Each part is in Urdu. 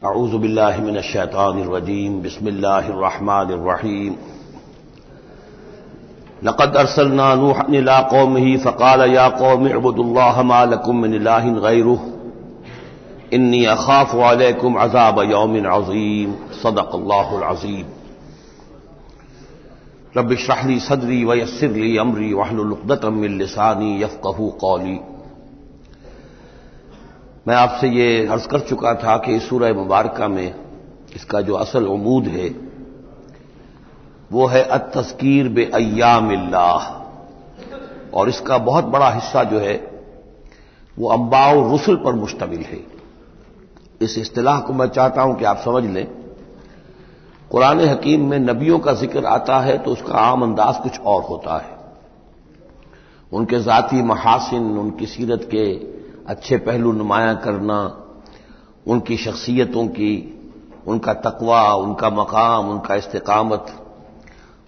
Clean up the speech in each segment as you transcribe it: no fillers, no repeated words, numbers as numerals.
اعوذ باللہ من الشیطان الرجیم بسم اللہ الرحمن الرحیم لقد ارسلنا نوحا الى قومه فقال یا قوم اعبدوا اللہ ما لکم من الہ غیرہ انی اخاف علیکم عذاب یوم عظیم صدق اللہ العظیم رب اشرح لی صدری ویسر لی امری واحلل عقدۃ من لسانی یفقہوا قولی۔ میں آپ سے یہ عرض کر چکا تھا کہ اس سورہ مبارکہ میں اس کا جو اصل عمود ہے وہ ہے التذکیر بایام اللہ، اور اس کا بہت بڑا حصہ جو ہے وہ انباء الرسل پر مشتمل ہے۔ اس اصطلاح کو میں چاہتا ہوں کہ آپ سمجھ لیں۔ قرآن حکیم میں نبیوں کا ذکر آتا ہے تو اس کا عام انداز کچھ اور ہوتا ہے، ان کے ذاتی محاسن، ان کی سیرت کے اچھے پہلو نمایاں کرنا، ان کی شخصیتوں کی، ان کا تقوی، ان کا مقام، ان کا استقامت۔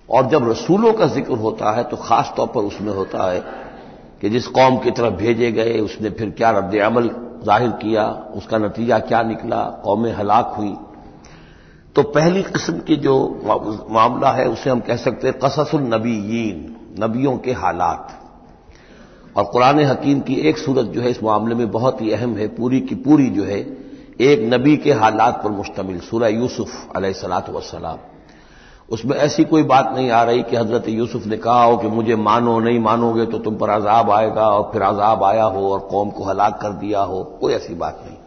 اور جب رسولوں کا ذکر ہوتا ہے تو خاص طور پر اس میں ہوتا ہے کہ جس قوم کی طرف بھیجے گئے اس نے پھر کیا رد عمل ظاہر کیا، اس کا نتیجہ کیا نکلا، قومیں ہلاک ہوئیں۔ تو پہلی قسم کی جو معاملہ ہے اسے ہم کہہ سکتے ہیں قصص النبیین، نبیوں کے حالات۔ اور قرآن حکیم کی ایک صورت جو ہے اس معاملے میں بہت ہی اہم ہے، پوری کی پوری جو ہے ایک نبی کے حالات پر مشتمل، سورہ یوسف علیہ الصلوۃ والسلام۔ اس میں ایسی کوئی بات نہیں آ رہی کہ حضرت یوسف نے کہا ہو کہ مجھے مانو، نہیں مانو گے تو تم پر عذاب آئے گا، اور پھر عذاب آیا ہو اور قوم کو ہلاک کر دیا ہو، کوئی ایسی بات نہیں۔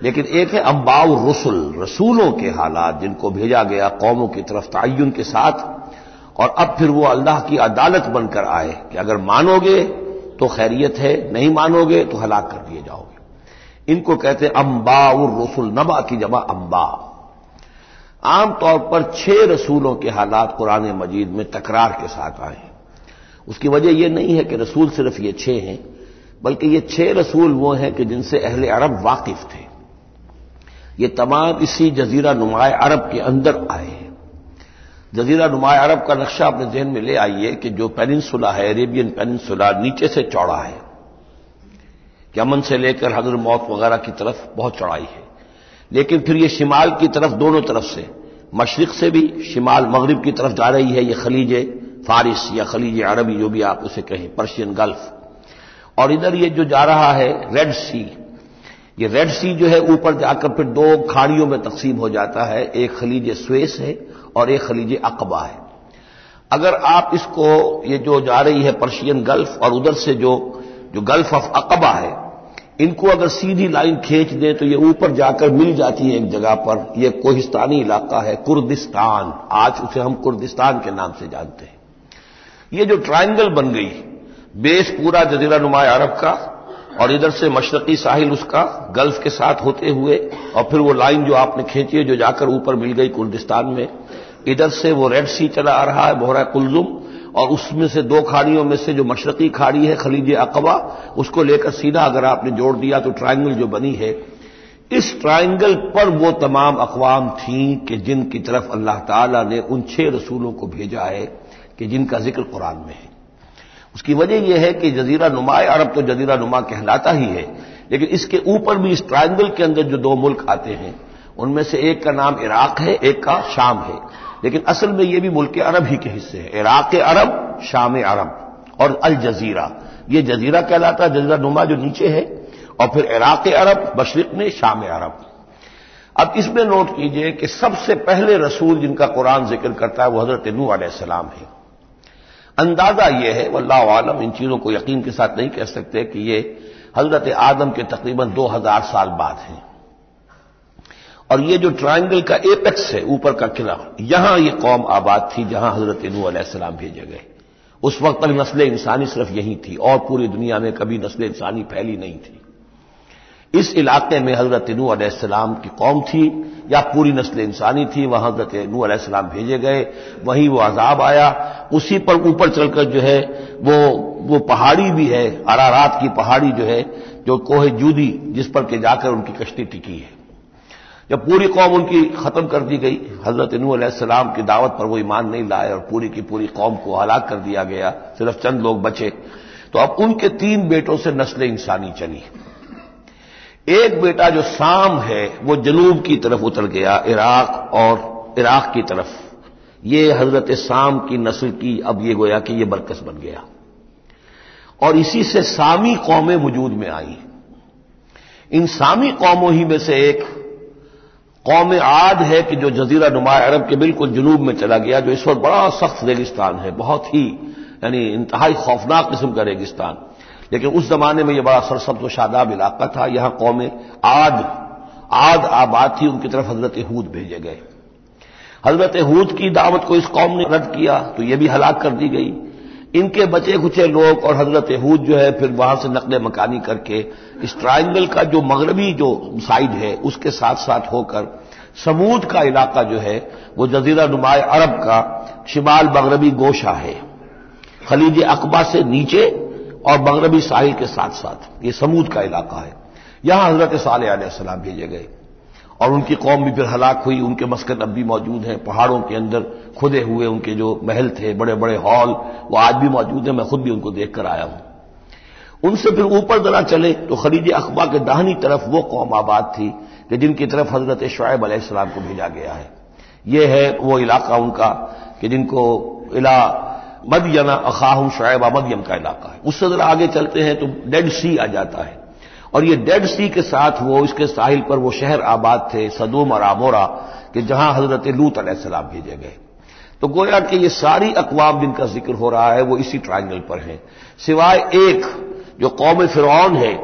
لیکن ایک ہے انباء الرسل، رسولوں کے حالات جن کو بھیجا گیا قوموں کی طرف تعین کے ساتھ، اور اب پھر وہ اللہ کی عدالت بن کر آئے کہ اگر مانو گے تو خیریت ہے، نہیں مانو گے تو ہلاک کر دیے جاؤ گے۔ ان کو کہتے ہیں انباء الرسل، نبا کی جمع انباء۔ عام طور پر 6 رسولوں کے حالات قرآن مجید میں تکرار کے ساتھ آئے ہیں۔ اس کی وجہ یہ نہیں ہے کہ رسول صرف یہ 6 ہیں، بلکہ یہ 6 رسول وہ ہیں کہ جن سے اہل عرب واقف تھے۔ یہ تمام اسی جزیرہ نما عرب کے اندر آئے ہیں۔ جزیرہ نما عرب کا نقشہ اپنے ذہن میں لے آئیے کہ جو پیننسولا ہے، عربین پیننسولا، نیچے سے چوڑا ہے، یمن سے لے کر حضر موت وغیرہ کی طرف بہت چوڑائی ہے، لیکن پھر یہ شمال کی طرف دونوں طرف سے، مشرق سے بھی شمال مغرب کی طرف جا رہی ہے، یہ خلیج فارس یا خلیج عربی جو بھی آپ اسے کہیں، پرشین گلف۔ اور ادھر یہ جو جا رہا ہے ریڈ سی، یہ ریڈ سی جو ہے اوپر جا کر پھر 2 کھاڑیوں میں تقسیم ہو جاتا ہے، ایک خلیج سویس ہے اور ایک خلیج عقبہ ہے۔ اگر آپ اس کو، یہ جو جا رہی ہے پرشین گلف اور ادھر سے جو گلف آف عقبہ ہے، ان کو اگر سیدھی لائن کھینچ دیں تو یہ اوپر جا کر مل جاتی ہے ایک جگہ پر۔ یہ کوہستانی علاقہ ہے، کردستان، آج اسے ہم کردستان کے نام سے جانتے ہیں۔ یہ جو ٹرائنگل بن گئی، بیس پورا جزیرہ نما عرب کا، اور ادھر سے مشرقی ساحل اس کا گلف کے ساتھ ہوتے ہوئے، اور پھر وہ لائن جو آپ نے کھینچی ہے جو جا کر اوپر مل گئی کردستان میں، ادھر سے وہ ریڈ سی چلا آ رہا ہے، بحیرہ قلزم، اور اس میں سے 2 کھاڑیوں میں سے جو مشرقی کھاڑی ہے خلیج عقبہ، اس کو لے کر سیدھا اگر آپ نے جوڑ دیا تو ٹرائنگل جو بنی ہے، اس ٹرائنگل پر وہ تمام اقوام تھیں کہ جن کی طرف اللہ تعالیٰ نے ان 6 رسولوں کو بھیجا ہے کہ جن کا ذکر قرآن میں ہے۔ اس کی وجہ یہ ہے کہ جزیرہ نما عرب تو جزیرہ نما کہلاتا ہی ہے، لیکن اس کے اوپر بھی اس ٹرائنگل کے اندر جو 2 ملک آتے ہیں ان میں سے ایک کا نام عراق ہے، ایک کا شام ہے، لیکن اصل میں یہ بھی ملک عرب ہی کے حصے ہیں، عراق عرب، شام عرب اور الجزیرہ، یہ جزیرہ کہلاتا ہے، جزیرہ نما جو نیچے ہے، اور پھر عراق عرب مشرق میں، شام عرب۔ اب اس میں نوٹ کیجئے کہ سب سے پہلے رسول جن کا قرآن ذکر کرتا ہے وہ حضرت نوح علیہ السلام ہے۔ اندازہ یہ ہے، واللہ عالم، ان چیزوں کو یقین کے ساتھ نہیں کہہ سکتے، کہ یہ حضرت آدم کے تقریباً 2000 سال بعد ہیں۔ اور یہ جو ٹرائنگل کا ایپیکس ہے، اوپر کا قلعہ، یہاں یہ قوم آباد تھی جہاں حضرت نوح علیہ السلام بھیجے گئے۔ اس وقت تک نسل انسانی صرف یہی تھی، اور پوری دنیا میں کبھی نسل انسانی پھیلی نہیں تھی۔ اس علاقے میں حضرت نوح علیہ السلام کی قوم تھی، یا پوری نسل انسانی تھی، وہاں حضرت نوح علیہ السلام بھیجے گئے، وہیں وہ عذاب آیا۔ اسی پر اوپر چل کر جو ہے وہ پہاڑی بھی ہے، ارارات کی پہاڑی جو ہے، جو کوہ جودی، جس پر کہ جا کر ان کی کشتی ٹکی ہے۔ جب پوری قوم ان کی ختم کر دی گئی، حضرت نوح علیہ السلام کی دعوت پر وہ ایمان نہیں لائے اور پوری کی پوری قوم کو ہلاک کر دیا گیا، صرف چند لوگ بچے، تو اب ان کے 3 بیٹوں سے نسل انسانی چلی۔ ایک بیٹا جو سام ہے وہ جنوب کی طرف اتر گیا، عراق کی طرف. یہ حضرت سام کی نسل کی اب یہ گویا کہ یہ برکس بن گیا، اور اسی سے سامی قومیں وجود میں آئیں. ان سامی قوموں ہی میں سے ایک قوم عاد ہے کہ جو جزیرہ نما عرب کے بالکل جنوب میں چلا گیا، جو اس وقت بڑا سخت ریگستان ہے، بہت ہی یعنی انتہائی خوفناک قسم کا ریگستان. لیکن اس زمانے میں یہ بڑا سرسبز و شاداب علاقہ تھا. یہاں قوم عاد آباد تھی، ان کی طرف حضرت ہود بھیجے گئے. حضرت ہود کی دعوت کو اس قوم نے رد کیا تو یہ بھی ہلاک کر دی گئی. ان کے بچے کچے لوگ اور حضرت ہود جو ہے پھر وہاں سے نقل مکانی کر کے اس ٹرائنگل کا جو مغربی جو سائڈ ہے اس کے ساتھ ساتھ ہو کر سمود کا علاقہ جو ہے وہ جزیرہ نما عرب کا شمال مغربی گوشہ ہے، خلیج عقبہ سے نیچے اور مغربی ساحل کے ساتھ ساتھ یہ سمود کا علاقہ ہے. یہاں حضرت صالح علیہ السلام بھیجے گئے اور ان کی قوم بھی پھر ہلاک ہوئی. ان کے مسکن اب بھی موجود ہیں پہاڑوں کے اندر کھدے ہوئے، ان کے جو محل تھے بڑے بڑے ہال وہ آج بھی موجود ہیں. میں خود بھی ان کو دیکھ کر آیا ہوں. ان سے پھر اوپر ذرا چلے تو خلیج عقبہ کے داہنی طرف وہ قوم آباد تھی کہ جن کی طرف حضرت شعیب علیہ السلام کو بھیجا گیا ہے. یہ ہے وہ علاقہ ان کا کہ جن کو مدین اخاہم شعیب مدین کا علاقہ ہے. اس سے ذرا آگے چلتے ہیں تو ڈیڈ سی آ جاتا ہے، اور یہ ڈیڈ سی کے ساتھ وہ اس کے ساحل پر وہ شہر آباد تھے سدوم اور عمورہ کہ جہاں حضرت لوط علیہ السلام بھیجے گئے. تو گویا کہ یہ ساری اقوام جن کا ذکر ہو رہا ہے وہ اسی ٹرائنگل پر ہیں، سوائے ایک جو قوم فرعون ہے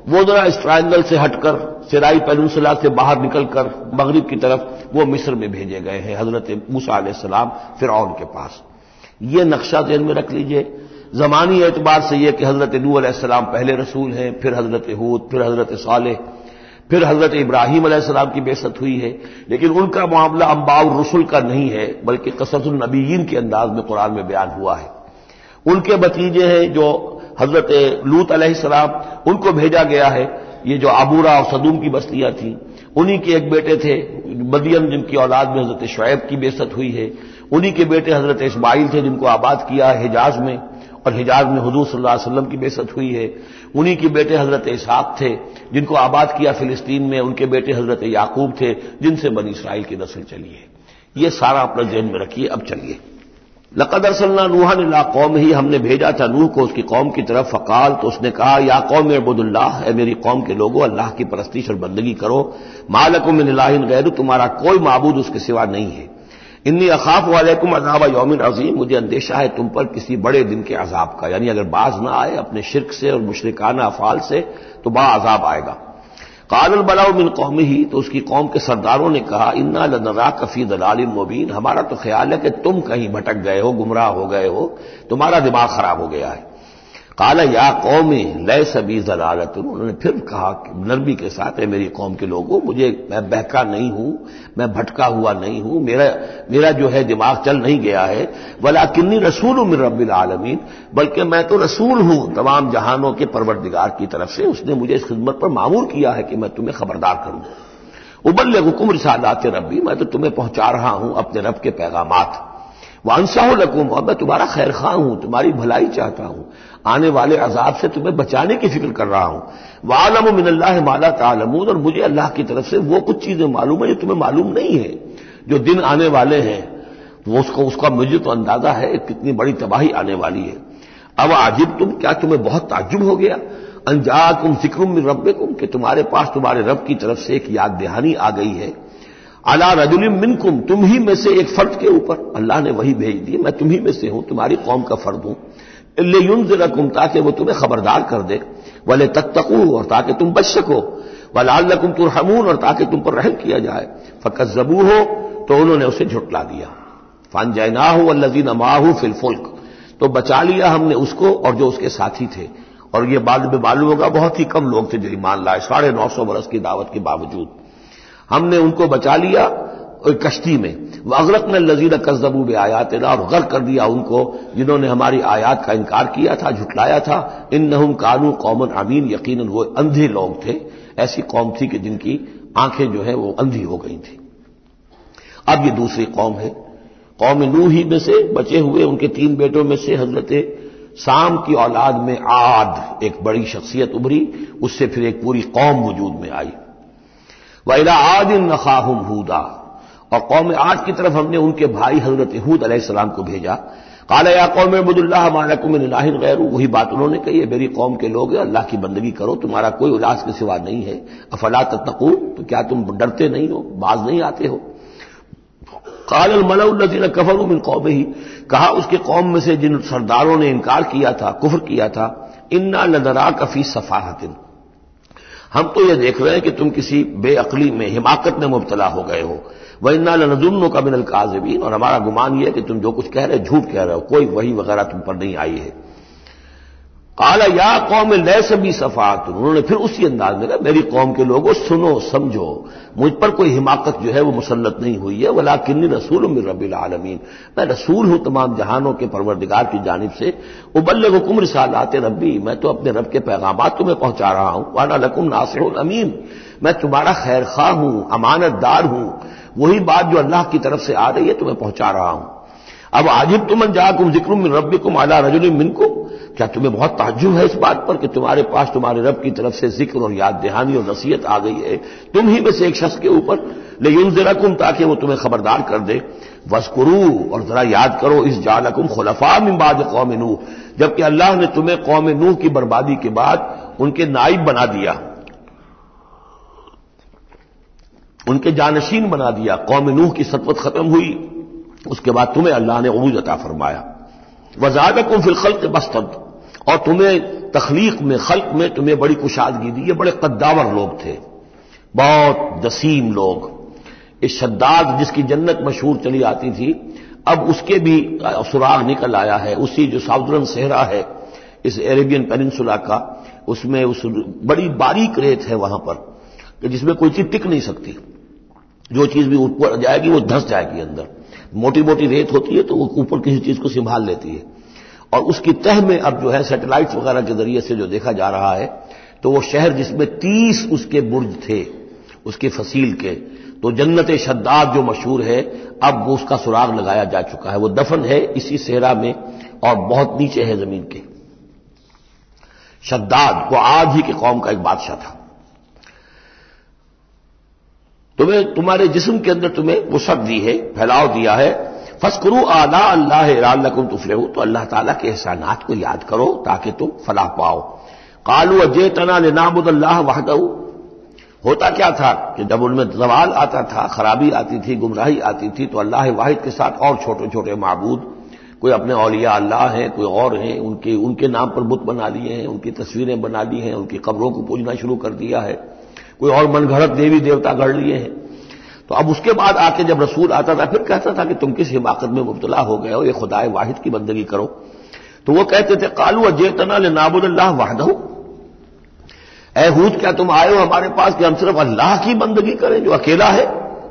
وہ ذرا اس ٹرائنگل سے ہٹ کر سرائی پیننسلا سے باہر نکل کر مغرب کی طرف وہ مصر میں بھیجے گئے ہیں حضرت موسیٰ علیہ السلام فرعون کے پاس. یہ نقشہ ذہن میں رکھ لیجئے. زمانی اعتبار سے یہ کہ حضرت نوح علیہ السلام پہلے رسول ہیں، پھر حضرت ہود، پھر حضرت صالح، پھر حضرت ابراہیم علیہ السلام کی بعثت ہوئی ہے. لیکن ان کا معاملہ انباء الرسل کا نہیں ہے بلکہ قصص النبیین کے انداز میں قرآن میں بیان ہوا ہے. ان کے بھتیجے ہیں جو حضرت لوط علیہ السلام، ان کو بھیجا گیا ہے. یہ جو عبورہ اور صدوم کی بستیاں تھیں انہی کے ایک بیٹے تھے مدین جن کی اولاد میں حضرت شعیب کی بعثت ہوئی ہے. انہی کے بیٹے حضرت اسماعیل تھے جن کو آباد کیا ہے حجاز میں، اور حجاز میں حضور صلی اللہ علیہ وسلم کی بعثت ہوئی ہے. انہی کے بیٹے حضرت اسحاق تھے جن کو آباد کیا فلسطین میں. ان کے بیٹے حضرت یعقوب تھے جن سے بنی اسرائیل کی نسل چلی ہے. یہ سارا اپنا ذہن میں رکھیے. اب چلیے. لقد ارسلنا نوحا الی قومہ، ہم نے بھیجا تھا نوح کو اس کی قوم کی طرف. فقال، تو اس نے کہا یا قوم اعبدوا اللہ، اے میری قوم کے لوگوں اللہ کی پرستش اور بندگی کرو. ما لکم من الہ غیرہ، تمہارا کوئی معبود اس کے سوا نہیں ہے. انی اخاف علیکم عذاب یوم عظیم، مجھے اندیشہ ہے تم پر کسی بڑے دن کے عذاب کا، یعنی اگر باز نہ آئے اپنے شرک سے اور مشرکانہ افعال سے تو بڑا عذاب آئے گا. قال الملأ من قومہ، تو اس کی قوم کے سرداروں نے کہا انا لنراک فی ضلال مبین، ہمارا تو خیال ہے کہ تم کہیں بھٹک گئے ہو، گمراہ ہو گئے ہو، تمہارا دماغ خراب ہو گیا ہے. قال یا قوم لیس بی ضلالۃ، انہوں نے پھر کہا کہ نرمی کے ساتھ، اے میری قوم کے لوگوں میں بہکا نہیں ہوں، میں بھٹکا ہوا نہیں ہوں، میرا جو ہے دماغ چل نہیں گیا ہے. ولکنی رسول من رب العالمین، بلکہ میں تو رسول ہوں تمام جہانوں کے پروردگار کی طرف سے. اس نے مجھے اس خدمت پر مامور کیا ہے کہ میں تمہیں خبردار کروں. ابلغکم رسالات ربی، میں تو تمہیں پہنچا رہا ہوں اپنے رب کے پیغامات. وانصح لکم، اور میں تمہارا خیر خواہ ہوں، تمہاری بھلائی چاہتا ہوں، آنے والے عذاب سے تمہیں بچانے کی فکر کر رہا ہوں. وَأَعْلَمُ مِنَ اللَّهِ مَا لَا تَعْلَمُونَ، اور مجھے اللہ کی طرف سے وہ کچھ چیزیں معلوم ہیں جو تمہیں معلوم نہیں ہے. جو دن آنے والے ہیں وہ اس کا مجھے تو اندازہ ہے کتنی بڑی تباہی آنے والی ہے. اب عجبتم، کیا تمہیں بہت تعجب ہو گیا، ان جاءکم ذکر من ربکم، کہ تمہارے پاس تمہارے رب کی طرف سے ایک یاد دہانی آ گئی ہے. علی رجل منکم، تم ہی میں سے ایک فرد کے اوپر اللہ نے وہی بھیج دی، میں تم ہی میں سے ہوں، تمہاری قوم کا فرد ہوں. لینذرکم، تاکہ وہ تمہیں خبردار کر دے. ولتتقوا، اور تاکہ تم بچ سکو. ولعلکم ترحمون، اور تاکہ تم پر رحم کیا جائے. فکذبوہ، تو انہوں نے اسے جھٹلا دیا. فانجیناہ والذین معہ فی الفلک، تو بچا لیا ہم نے اس کو اور جو اس کے ساتھی تھے. اور یہ بعد میں معلوم ہوگا بہت ہی کم لوگ تھے جو ایمان لائے 950 برس کی دعوت کے باوجود. ہم نے ان کو بچا لیا کشتی میں. واغرقنا الذین کذبوا بآیاتنا، اور غرق کر دیا ان کو جنہوں نے ہماری آیات کا انکار کیا تھا، جھٹلایا تھا. انہم کانوا قوما عمین، یقیناً وہ اندھے لوگ تھے، ایسی قوم تھی کہ جن کی آنکھیں جو ہیں وہ اندھی ہو گئی تھیں. اب یہ دوسری قوم ہے، قوم نوح ہی میں سے بچے ہوئے ان کے 3 بیٹوں میں سے حضرت سام کی اولاد میں عاد ایک بڑی شخصیت ابھری، اس سے پھر ایک پوری قوم وجود میں آئی۔ وَإِلَىٰ عَادٍ أَخَاهُمْ هُودًا، اور قوم عاد کی طرف ہم نے ان کے بھائی حضرت ہود علیہ السلام کو بھیجا۔ قال یا قوم اعبدوا اللہ ما لکم من الہ غیرہ، وہی بات انہوں نے کہی ہے، میری قوم کے لوگ اللہ کی بندگی کرو، تمہارا کوئی الہ کے سوا نہیں ہے۔ افلا تتقون، تو کیا تم ڈرتے نہیں ہو، باز نہیں آتے ہو؟ قال الملأ الذین کفروا من قومہ، کہا اس کے قوم میں سے جن سرداروں نے انکار کیا تھا، کفر کیا تھا، انا لنراک فی سفاہۃ، ہم تو یہ دیکھ رہے ہیں کہ تم کسی بے عقلی میں، حماقت میں مبتلا ہو گئے ہو۔ وَإِنَّا لَنَظُنُّكَ مِنَ الْكَاذِبِينَ، اور ہمارا گمان یہ ہے کہ تم جو کچھ کہہ رہے جھوٹ کہہ رہے ہو، کوئی وحی وغیرہ تم پر نہیں آئی ہے۔ قال یا قوم لیس بی صفاۃ، انہوں نے پھر اسی انداز میں کہا میری قوم کے لوگوں سنو سمجھو، مجھ پر کوئی حماقت جو ہے وہ مسلط نہیں ہوئی ہے، ولکنی رسول من رب العالمین، میں رسول ہوں تمام جہانوں کے پروردگار کی جانب سے، ابلغکم رسالات ربی، میں تو اپنے رب کے پیغامات تمہیں پہنچا رہا ہوں، وانا لکم ناصح امین، میں تمہارا خیر خواہ ہوں، امانت دار ہوں، وہی بات جو اللہ کی طرف سے آ رہی ہے تمہیں پہنچا رہا ہوں۔ اب عجبتم ان جاءکم ذکر من ربکم علی رجل منکم، کیا تمہیں بہت تعجب ہے اس بات پر کہ تمہارے پاس تمہارے رب کی طرف سے ذکر اور یاد دہانی اور نصیحت آ گئی ہے تم ہی میں سے ایک شخص کے اوپر، لینذرکم، تاکہ وہ تمہیں خبردار کر دے، واذکروا، اور ذرا یاد کرو، اذ جعلکم خلفاء من بعد قوم نوح، جبکہ اللہ نے تمہیں قوم نوح کی بربادی کے بعد ان کے نائب بنا دیا، ان کے جانشین بنا دیا، قوم نوح کی سطوت ختم ہوئی، اس کے بعد تمہیں اللہ نے عروج عطا فرمایا۔ وزادکم فی الخلق بسطۃ، اور تمہیں تخلیق میں، خلق میں تمہیں بڑی کشادگی دی، یہ بڑے قداور لوگ تھے، بہت دسیم لوگ۔ اس شداد جس کی جنت مشہور چلی آتی تھی، اب اس کے بھی سراغ نکل آیا ہے، اسی جو ساؤدرن صحرا ہے اس عربین پیننسولا کا، اس میں اس بڑی باریک ریت ہے وہاں پر کہ جس میں کوئی چیز ٹک نہیں سکتی، جو چیز بھی اوپر جائے گی وہ دھس جائے گی اندر، موٹی موٹی ریت ہوتی ہے تو وہ اوپر کسی چیز کو سنبھال لیتی ہے، اور اس کی تہ میں اب جو ہے سیٹلائٹس وغیرہ کے ذریعے سے جو دیکھا جا رہا ہے، تو وہ شہر جس میں 30 اس کے برج تھے اس کے فصیل کے، تو جنت شداد جو مشہور ہے اب وہ اس کا سراغ لگایا جا چکا ہے، وہ دفن ہے اسی صحرا میں اور بہت نیچے ہے زمین کے۔ شداد وہ عاد ہی کی قوم کا ایک بادشاہ تھا۔ تمہیں تمہارے جسم کے اندر تمہیں وسعت دی ہے، پھیلاؤ دیا ہے، فاذکروا آلاء اللہ لعلکم تفلحون، تو اللہ تعالیٰ کے احسانات کو یاد کرو تاکہ تم فلاح پاؤ۔ قالوا اجئتنا لنعبد اللہ وحدہ، ہوتا کیا تھا کہ جب ان میں زوال آتا تھا، خرابی آتی تھی، گمراہی آتی تھی، تو اللہ واحد کے ساتھ اور چھوٹے چھوٹے معبود، کوئی اپنے اولیاء اللہ ہیں، کوئی اور ہیں، ان کے نام پر بت بنا لیے ہیں، ان کی تصویریں بنا لی ہیں، ان کی قبروں کو پوجنا شروع کر دیا ہے، کوئی اور من گھڑت دیوی دیوتا گڑھ لیے ہیں۔ تو اب اس کے بعد آ کے جب رسول آتا تھا پھر کہتا تھا کہ تم کس حماقت میں مبتلا ہو گئے ہو، یہ خدائے واحد کی بندگی کرو، تو وہ کہتے تھے قالوا اجئتنا لنعبد اللہ وحدہ، اے ہود کیا تم آئے ہو ہمارے پاس کہ ہم صرف اللہ کی بندگی کریں جو اکیلا ہے،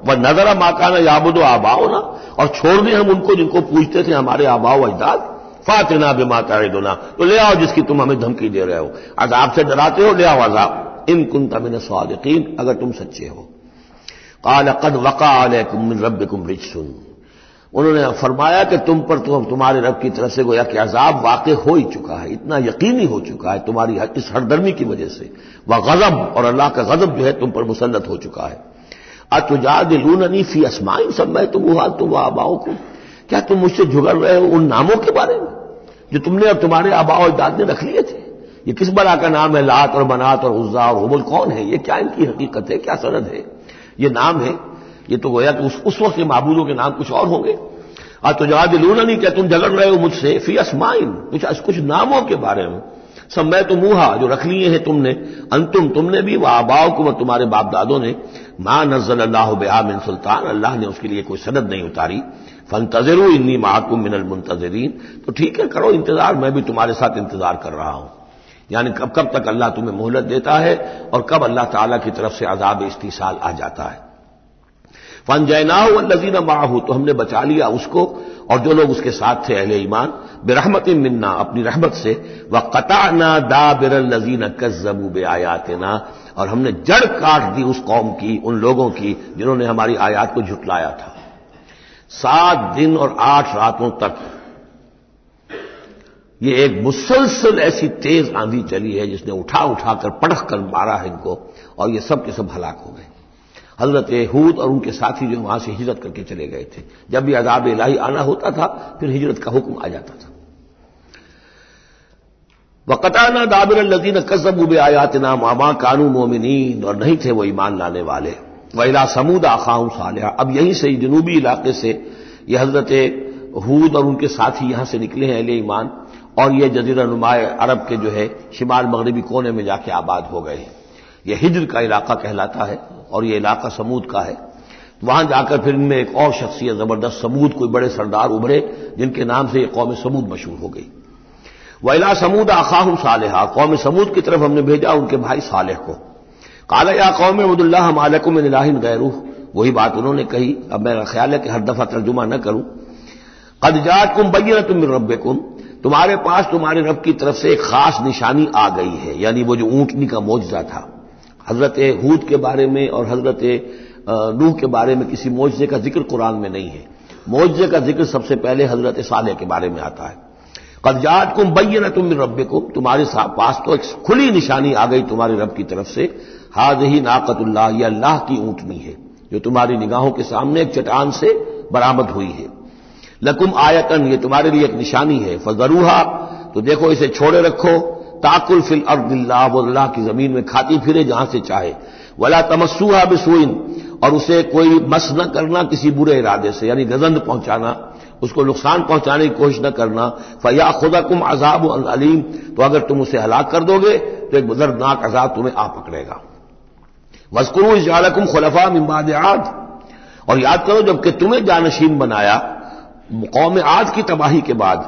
وَنَذَرَ مَا كَانَ يَعْبُدُ آبَاؤُنَا، اور چھوڑ دیں ہم ان کو جن کو پوجتے تھے ہمارے آباء و اجداد، فَأْتِنَا بِمَا تَعِدُنَا، تو لے آؤ جس کی تم ہمیں دھمکی دے رہے ہو، عذاب سے ڈراتے ہو، لے آؤ عذاب، ان كنت من الصادقین، اگر تم سچے ہو۔ قال قد وقع علیکم من ربکم رجس، انہوں نے فرمایا کہ تم پر تمہارے رب کی طرف سے گویا کہ عذاب واقع ہو ہی چکا ہے، اتنا یقینی ہو چکا ہے تمہاری اس ہردرمی کی وجہ سے، وغضب، اور اللہ کا غضب جو ہے تم پر مسلط ہو چکا ہے۔ اتجادلوننی فی اسماء سمیتموها انتم وآباؤکم، کیا تم مجھ سے جھگڑ رہے ہو ان ناموں کے بارے میں جو تم نے اور تمہارے آباء و اجداد نے رکھ لیے تھے؟ یہ کس بلا کا نام ہے؟ لات اور منات اور عزا اور ہبل کون ہے؟ یہ کیا ان کی حقیقت ہے؟ کیا سند ہے؟ یہ نام ہے، یہ تو گویا کہ اس وقت کے معبودوں کے نام کچھ اور ہوں گے۔ اتجادلوننی، کیا تم جھگڑ رہے ہو مجھ سے فی اسماء، کچھ ناموں کے بارے میں، سمیتموها، جو رکھ لیے ہیں تم نے، انتم، تم نے بھی، وآباؤکم، اور تمہارے باپ دادوں نے، ما نزل اللہ بہا من سلطان، اللہ نے اس کے لیے کوئی سند نہیں اتاری، فانتظروا انی معکم من المنتظرین، تو ٹھیک ہے کرو انتظار، میں بھی تمہارے ساتھ انتظار کر رہا ہوں، یعنی کب تک اللہ تمہیں مہلت دیتا ہے اور کب اللہ تعالیٰ کی طرف سے عذاب استیصال آ جاتا ہے۔ فانجیناہ والذین معہ، تو ہم نے بچا لیا اس کو اور جو لوگ اس کے ساتھ تھے اہل ایمان، برحمت منا، اپنی رحمت سے، وقطعنا دابر الذین کذبوا بآیاتنا، اور ہم نے جڑ کاٹ دی اس قوم کی، ان لوگوں کی جنہوں نے ہماری آیات کو جھٹلایا تھا۔ 7 دن اور 8 راتوں تک یہ ایک مسلسل ایسی تیز آندھی چلی ہے جس نے اٹھا اٹھا کر پٹخ کر مارا ہے ان کو، اور یہ سب کے سب ہلاک ہو گئے۔ حضرت ہود اور ان کے ساتھی جو وہاں سے ہجرت کر کے چلے گئے تھے، جب بھی عذاب الہی آنا ہوتا تھا پھر ہجرت کا حکم آ جاتا تھا۔ وَقَطَعْنَا دَابِرَ الَّذِينَ كَذَّبُوا بِآيَاتِنَا وَمَا كَانُوا مُؤْمِنِينَ، اور نہیں تھے وہ ایمان لانے والے۔ وَإِلَىٰ ثَمُودَ أَخَاهُمْ صَالِحًا، اب یہیں سے جنوبی علاقے سے یہ حضرت ہود اور ان کے ساتھی یہاں سے نکلے ہیں اہل ایمان، اور یہ جزیرہ نما عرب کے جو ہے شمال مغربی کونے میں جا کے آباد ہو گئے ہیں۔ یہ ہجر کا علاقہ کہلاتا ہے اور یہ علاقہ سمود کا ہے۔ وہاں جا کر پھر ان میں ایک اور شخصیت زبردست سمود کوئی بڑے سردار ابھرے جن کے نام سے یہ قوم سمود مشہور ہو گئی۔ وَإِلَىٰ ثَمُودَ أَخَاهُمْ صَالِحًا، قوم سمود کی طرف ہم نے بھیجا ان کے بھائی صالح کو۔ قَالَ يَا قَوْمِ اعْبُدُوا اللَّهَ مَا لَكُم مِّنْ إِلَٰهٍ غَيْرُهُ، وہی بات انہوں نے کہی، اب میرا خیال ہے کہ ہر دفعہ ترجمہ نہ کروں۔ قَدْ جَاءَتْكُم بَيِّنَةٌ مِّن رَّبِّكُمْ، تمہارے پاس تمہارے رب کی طرف سے ایک خاص نشانی آ گئی ہے، یعنی وہ جو اونٹنی کا معجزہ تھا۔ حضرت ہود کے بارے میں اور حضرت نوح کے بارے میں کسی معجزے کا ذکر قرآن میں نہیں ہے، معجزے کا ذکر سب سے پہلے حضرت صالح کے بارے میں آتا ہے۔ قد جاءتکم بینۃ من ربکم، تمہارے پاس تو ایک کھلی نشانی آ گئی تمہارے رب کی طرف سے، ھذہ ناقۃ اللہ، یہ اللہ کی اونٹنی ہے جو تمہاری نگاہوں کے سامنے ایک چٹان سے برآمد ہوئی ہے۔ لکم آیۃ، یہ تمہارے لیے ایک نشانی ہے، فذروھا، تو دیکھو اسے چھوڑے رکھو، تاکل فی الارض اللہ، وہ اللہ کی زمین میں کھاتی پھرے جہاں سے چاہے، ولا تمسوھا بسوء، اور اسے کوئی مس نہ کرنا کسی برے ارادے سے، یعنی گزند پہنچانا، اس کو نقصان پہنچانے کی کوشش نہ کرنا، فیاخذکم عذاب علیم، تو اگر تم اسے ہلاک کر دو گے تو ایک دردناک عذاب تمہیں آ پکڑے گا۔ واذکروا اذ جعلکم خلفاء من بعد عاد، اور یاد کرو جب کہ تمہیں جانشین بنایا قوم عاد کی تباہی کے بعد،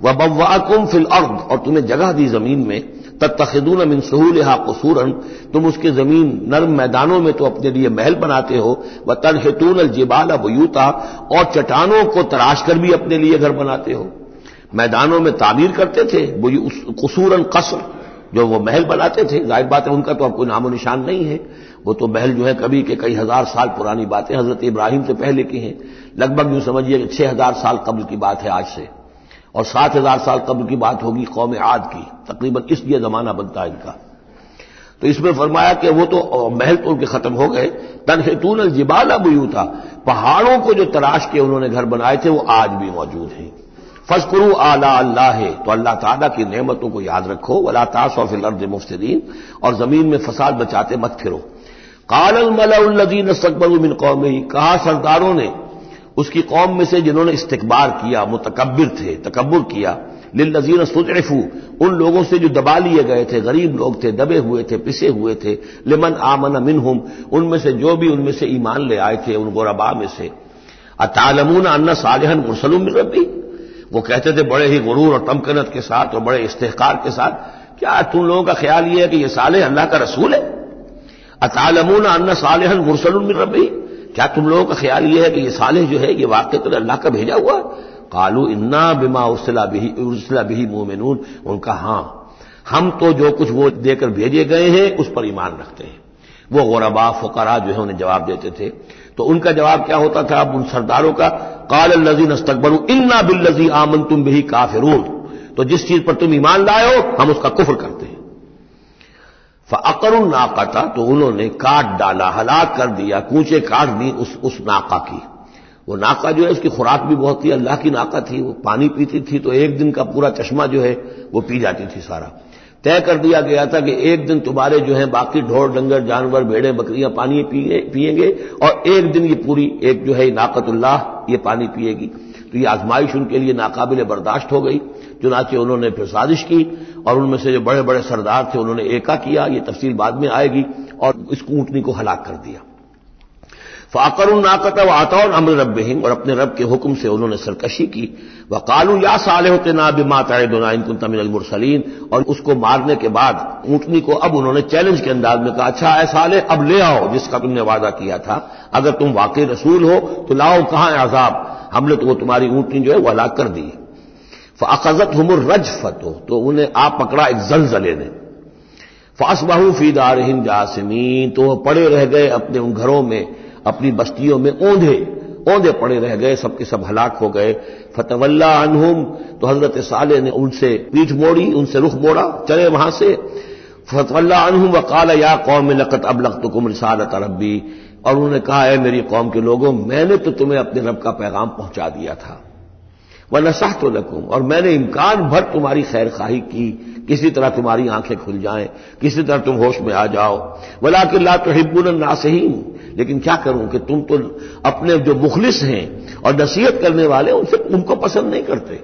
وبوأکم فی الارض، اور تمہیں جگہ دی زمین میں، تتخذون من سہولها قصورا، تم اس کے زمین نرم میدانوں میں تو اپنے لیے محل بناتے ہو، وتنحتون الجبال بیوتا، اور چٹانوں کو تراش کر بھی اپنے لیے گھر بناتے ہو، میدانوں میں تعمیر کرتے تھے قصورا، قصر جو وہ محل بناتے تھے، ظاہر بات ہے ان کا تو اب کوئی نام و نشان نہیں ہے، وہ تو محل جو ہے کبھی کے کئی ہزار سال پرانی باتیں حضرت ابراہیم سے پہلے کی ہیں، لگ بھگ یوں سمجھیے کہ 6000 سال قبل کی بات ہے آج سے، اور 7000 سال قبل کی بات ہوگی قوم عاد کی، تقریباً اس لیے زمانہ بنتا ہے ان کا۔ تو اس میں فرمایا کہ وہ تو محل تو ان کے ختم ہو گئے، تنحتون الجبال بیوتا، پہاڑوں کو جو تراش کے انہوں نے گھر بنائے تھے وہ آج بھی موجود ہیں۔ فاذکروا آلاء اللہ، تو اللہ تعالیٰ کی نعمتوں کو یاد رکھو، ولا تعثوا فی الارض مفسدین، اور زمین میں فساد بچاتے مت پھرو۔ قال الملأ الذین استکبروا من قومہ، کہا سرداروں نے اس کی قوم میں سے جنہوں نے استکبار کیا، متکبر تھے، تکبر کیا، للذین استضعفوا، ان لوگوں سے جو دبا لیے گئے تھے، غریب لوگ تھے، دبے ہوئے تھے، پسے ہوئے تھے، لمن آمن منہم، ان میں سے جو بھی ان میں سے ایمان لے آئے تھے ان غرباء میں سے، اتعلمون ان صالحا مرسل من ربی، وہ کہتے تھے بڑے ہی غرور اور تمکنت کے ساتھ اور بڑے استحقار کے ساتھ، کیا تم لوگوں کا خیال یہ ہے کہ یہ صالح اللہ کا رسول ہے؟ اتعلمون ان صالحا مرسل من ربی، کیا تم لوگوں کا خیال یہ ہے کہ یہ صالح جو ہے یہ واقعی اللہ کا بھیجا ہوا ہے؟ قالوا انا بما ارسل به مؤمنون، ان کا ہاں ہم تو جو کچھ وہ دے کر بھیجے گئے ہیں اس پر ایمان رکھتے ہیں۔ وہ غرباء فقراء جو ہے انہیں جواب دیتے تھے، تو ان کا جواب کیا ہوتا تھا اب ان سرداروں کا؟ قال الذين استكبروا انا بالذي آمنتم به کافرون، تو جس چیز پر تم ایمان لائے ہو ہم اس کا کفر کرتے ہیں۔ فعقروا الناقۃ، تو انہوں نے کاٹ ڈالا، ہلاک کر دیا، کونچے کاٹ دی اس ناقہ کی۔ وہ ناقہ جو ہے اس کی خوراک بھی بہت تھی، اللہ کی ناقہ تھی، وہ پانی پیتی تھی تو ایک دن کا پورا چشمہ جو ہے وہ پی جاتی تھی سارا۔ طے کر دیا گیا تھا کہ ایک دن تمہارے جو ہیں باقی ڈھور ڈنگر جانور بھیڑیں بکریاں پانی پیئیں گے، اور ایک دن یہ پوری ایک جو ہے ناقۃ اللہ یہ پانی پیے گی۔ تو یہ آزمائش ان کے لیے ناقابل برداشت ہو گئی، چنانچہ انہوں نے پھر سازش کی، اور ان میں سے جو بڑے بڑے سردار تھے انہوں نے ایکا کیا، یہ تفصیل بعد میں آئے گی، اور اس اونٹنی کو ہلاک کر دیا۔ فعقروا الناقۃ وعتوا امر ربهم، اور اپنے رب کے حکم سے انہوں نے سرکشی کی۔ وقالوا یا صالح ائتنا بما تعدنا ان كنت من المرسلین، اور اس کو مارنے کے بعد اونٹنی کو اب انہوں نے چیلنج کے انداز میں کہا، اچھا اے صالح اب لے آؤ جس کا تم نے وعدہ کیا تھا، اگر تم واقعی رسول ہو تو لاؤ، کہاں ہے عذاب؟ ہم نے تو وہ تمہاری اونٹنی جو ہے وہ ہلاک کر دی۔ فاخذتهم الرجفۃ، تو انہیں آ پکڑا ایک زلزلے نے۔ فاصبحوا فی دارهم جاثمین، تو وہ پڑے رہ گئے اپنے ان گھروں میں، اپنی بستیوں میں اوندھے۔ اوندے پڑے رہ گئے، سب کے سب ہلاک ہو گئے۔ فتولا عنہم، تو حضرت صالح نے ان سے پیٹھ موڑی، ان سے رخ موڑا، چلے وہاں سے۔ فتولا عنہم وقال یا قوم لقد ابلغتکم رسالۃ ربی، اور انہوں نے کہا اے میری قوم کے لوگوں، میں نے تو تمہیں اپنے رب کا پیغام پہنچا دیا تھا، ونصحت لکم، اور میں نے امکان بھر تمہاری خیر خواہی کی، کسی طرح تمہاری آنکھیں کھل جائیں، کسی طرح تم ہوش میں آ جاؤ، ولکن لا تحبون الناصحین، لیکن کیا کروں کہ تم تو اپنے جو مخلص ہیں اور نصیحت کرنے والے ان کو پسند نہیں کرتے۔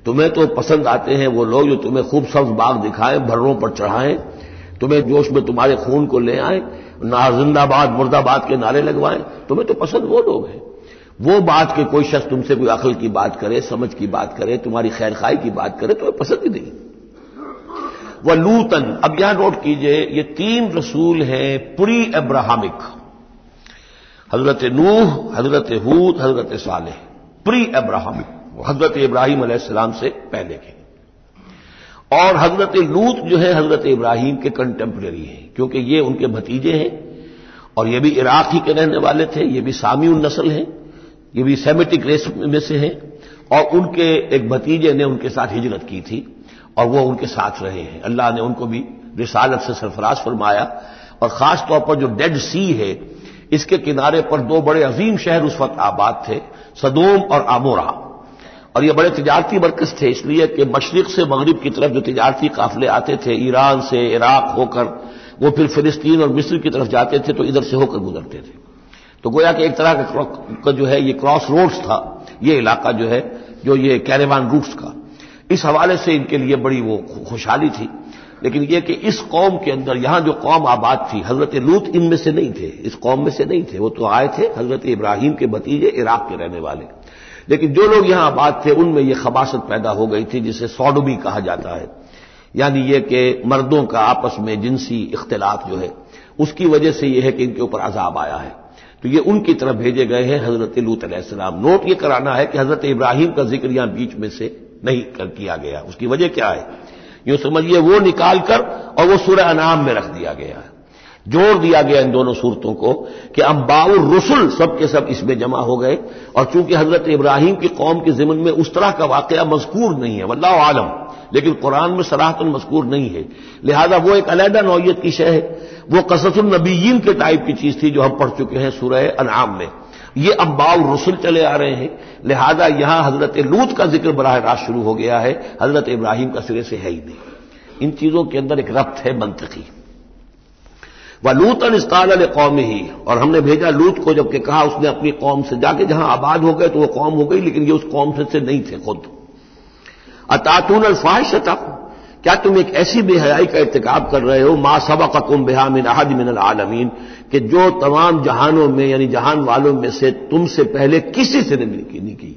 تمہیں تو پسند آتے ہیں وہ لوگ جو تمہیں خوب سبز باغ دکھائیں، بھروں پر چڑھائیں، تمہیں جوش میں تمہارے خون کو لے آئیں، زندہ باد مردہ باد کے نعرے لگوائیں، تمہیں تو پسند وہ لوگ ہیں۔ وہ بات کہ کوئی شخص تم سے کوئی عقل کی بات کرے، سمجھ کی بات کرے، تمہاری خیر خواہی کی بات کرے، تمہیں پسند ہی نہیں۔ وہ لوطن، اب یہاں نوٹ کیجئے یہ 3 رسول ہیں پری ابراہمک، حضرت نوح، حضرت ہود، حضرت صالح، پری ابراہمک، حضرت ابراہیم علیہ السلام سے پہلے کے۔ اور حضرت لوط جو ہے حضرت ابراہیم کے کنٹمپریری ہیں، کیونکہ یہ ان کے بھتیجے ہیں، اور یہ بھی عراق ہی کے رہنے والے تھے، یہ بھی سامی النسل ہیں، یہ بھی سیمیٹک ریس میں سے ہیں، اور ان کے ایک بھتیجے نے ان کے ساتھ ہجرت کی تھی اور وہ ان کے ساتھ رہے ہیں۔ اللہ نے ان کو بھی رسالت سے سرفراز فرمایا، اور خاص طور پر جو ڈیڈ سی ہے اس کے کنارے پر 2 بڑے عظیم شہر اس وقت آباد تھے، سدوم اور عمورہ، اور یہ بڑے تجارتی مرکز تھے، اس لیے کہ مشرق سے مغرب کی طرف جو تجارتی قافلے آتے تھے ایران سے عراق ہو کر، وہ پھر فلسطین اور مصر کی طرف جاتے تھے تو ادھر سے ہو کر گزرتے تھے، تو گویا کہ ایک طرح کا جو ہے یہ کراس روڈز تھا یہ علاقہ جو ہے، جو یہ کیریوان روٹس کا، اس حوالے سے ان کے لیے بڑی وہ خوشحالی تھی۔ لیکن یہ کہ اس قوم کے اندر یہاں جو قوم آباد تھی، حضرت لوط ان میں سے نہیں تھے، اس قوم میں سے نہیں تھے، وہ تو آئے تھے حضرت ابراہیم کے بھتیجے عراق کے رہنے والے، لیکن جو لوگ یہاں آباد تھے ان میں یہ خباثت پیدا ہو گئی تھی جسے سوڈومی کہا جاتا ہے، یعنی یہ کہ مردوں کا آپس میں جنسی اختلاط جو ہے، اس کی وجہ سے یہ ہے کہ ان کے اوپر عذاب آیا ہے، تو یہ ان کی طرف بھیجے گئے ہیں حضرت لوط علیہ السلام۔ نوٹ یہ کرانا ہے کہ حضرت ابراہیم کا ذکر یہاں بیچ میں سے نہیں کیا گیا، اس کی وجہ کیا ہے؟ یوں سمجھیے وہ نکال کر اور وہ سورہ انعام میں رکھ دیا گیا ہے، جوڑ دیا گیا ان دونوں صورتوں کو کہ انباء الرسل سب کے سب اس میں جمع ہو گئے، اور چونکہ حضرت ابراہیم کی قوم کے ضمن میں اس طرح کا واقعہ مذکور نہیں ہے واللہ عالم، لیکن قرآن میں صراحتاً مذکور نہیں ہے، لہذا وہ ایک علیحدہ نوعیت کی شے ہے، وہ قصص النبیین کے ٹائپ کی چیز تھی جو ہم پڑھ چکے ہیں سورہ انعام میں، یہ انباء الرسل چلے آ رہے ہیں، لہذا یہاں حضرت لوط کا ذکر براہ راست شروع ہو گیا ہے، حضرت ابراہیم کا سرے سے ہے ہی نہیں۔ ان چیزوں کے اندر ایک ربط ہے منطقی۔ وَلُوطًا إِذْ قَالَ لِقَوْمِهِ، اور ہم نے بھیجا لوط کو جبکہ کہا اس نے اپنی قوم سے، جا کے جہاں آباد ہو گئے تو وہ قوم ہو گئی لیکن یہ اس قوم سے نہیں تھے خود۔ أَتَأْتُونَ الْفَاحِشَةَ، کیا تم ایک ایسی بے حیائی کا ارتکاب کر رہے ہو، مَا سَبَقَكُم بِهَا مِنْ أَحَدٍ مِنَ الْعَالَمِينَ، کہ جو تمام جہانوں میں یعنی جہان والوں میں سے تم سے پہلے کسی سے نہیں کی،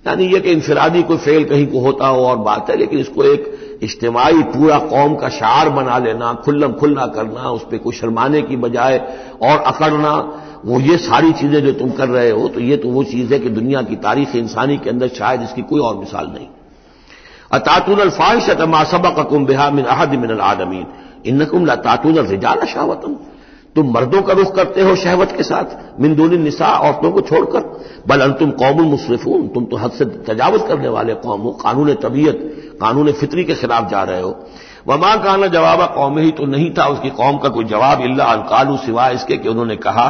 یعنی یہ کہ انفرادی کوئی فعل کہیں کو ہوتا ہو اور بات ہے، لیکن اس کو ایک اجتماعی پورا قوم کا شعار بنا لینا، کھلم کھلا کرنا، اس پہ کوئی شرمانے کی بجائے اور اکڑنا، وہ یہ ساری چیزیں جو تم کر رہے ہو، تو یہ تو وہ چیز ہے کہ دنیا کی تاریخ انسانی کے اندر شاید اس کی کوئی اور مثال نہیں۔ أَتَأْتُونَ الْفَاحِشَةَ مَا سَبَقَكُم بِهَا مِنْ أَحَدٍ مِنَ الْعَالَمِينَ إِنَّكُمْ لَتَأْتُونَ الرِّجَالَ شَهْوَةً، تم مردوں کا رخ کرتے ہو شہوت کے ساتھ، من دون النساء، عورتوں کو چھوڑ کر، بل انتم قوم مسرفون، تم تو حد سے تجاوز کرنے والے قوم ہو، قانون طبیعت، قانون فطری کے خلاف جا رہے ہو۔ وما کان جواب قومہ، تو نہیں تھا اس کی قوم کا کوئی جواب، الا ان قالوا، سوائے اس کے کہ انہوں نے کہا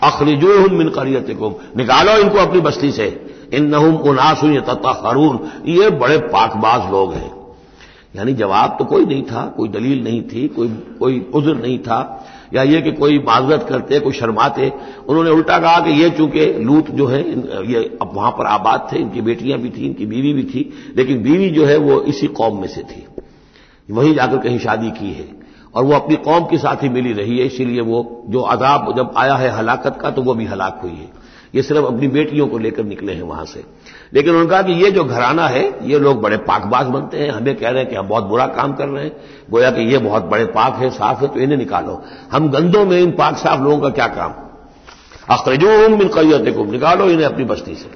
اخرجوہم من قریتکم، نکالو ان کو اپنی بستی سے، انہم اناس یتطہرون، یہ بڑے پاک باز لوگ ہیں۔ یعنی جواب تو کوئی نہیں تھا، کوئی دلیل نہیں تھی، کوئی عذر نہیں تھا، یا یہ کہ کوئی معذرت کرتے، کوئی شرماتے، انہوں نے الٹا کہا کہ یہ چونکہ لوط جو ہے یہ اب وہاں پر آباد تھے، ان کی بیٹیاں بھی تھیں، ان کی بیوی بھی تھی، لیکن بیوی جو ہے وہ اسی قوم میں سے تھی، وہیں جا کر کہیں شادی کی ہے، اور وہ اپنی قوم کے ساتھ ہی ملی رہی ہے، اسی لیے وہ جو عذاب جب آیا ہے ہلاکت کا تو وہ بھی ہلاک ہوئی ہے، یہ صرف اپنی بیٹیوں کو لے کر نکلے ہیں وہاں سے۔ لیکن انہوں نے کہا کہ یہ جو گھرانہ ہے یہ لوگ بڑے پاک باز بنتے ہیں، ہمیں کہہ رہے ہیں کہ ہم بہت برا کام کر رہے ہیں، گویا کہ یہ بہت بڑے پاک ہے، صاف ہے، تو انہیں نکالو۔ ہم گندوں میں ان پاک صاف لوگوں کا کیا کام؟ اخرجوہم من قریتکم، نکالو انہیں اپنی بستی سے،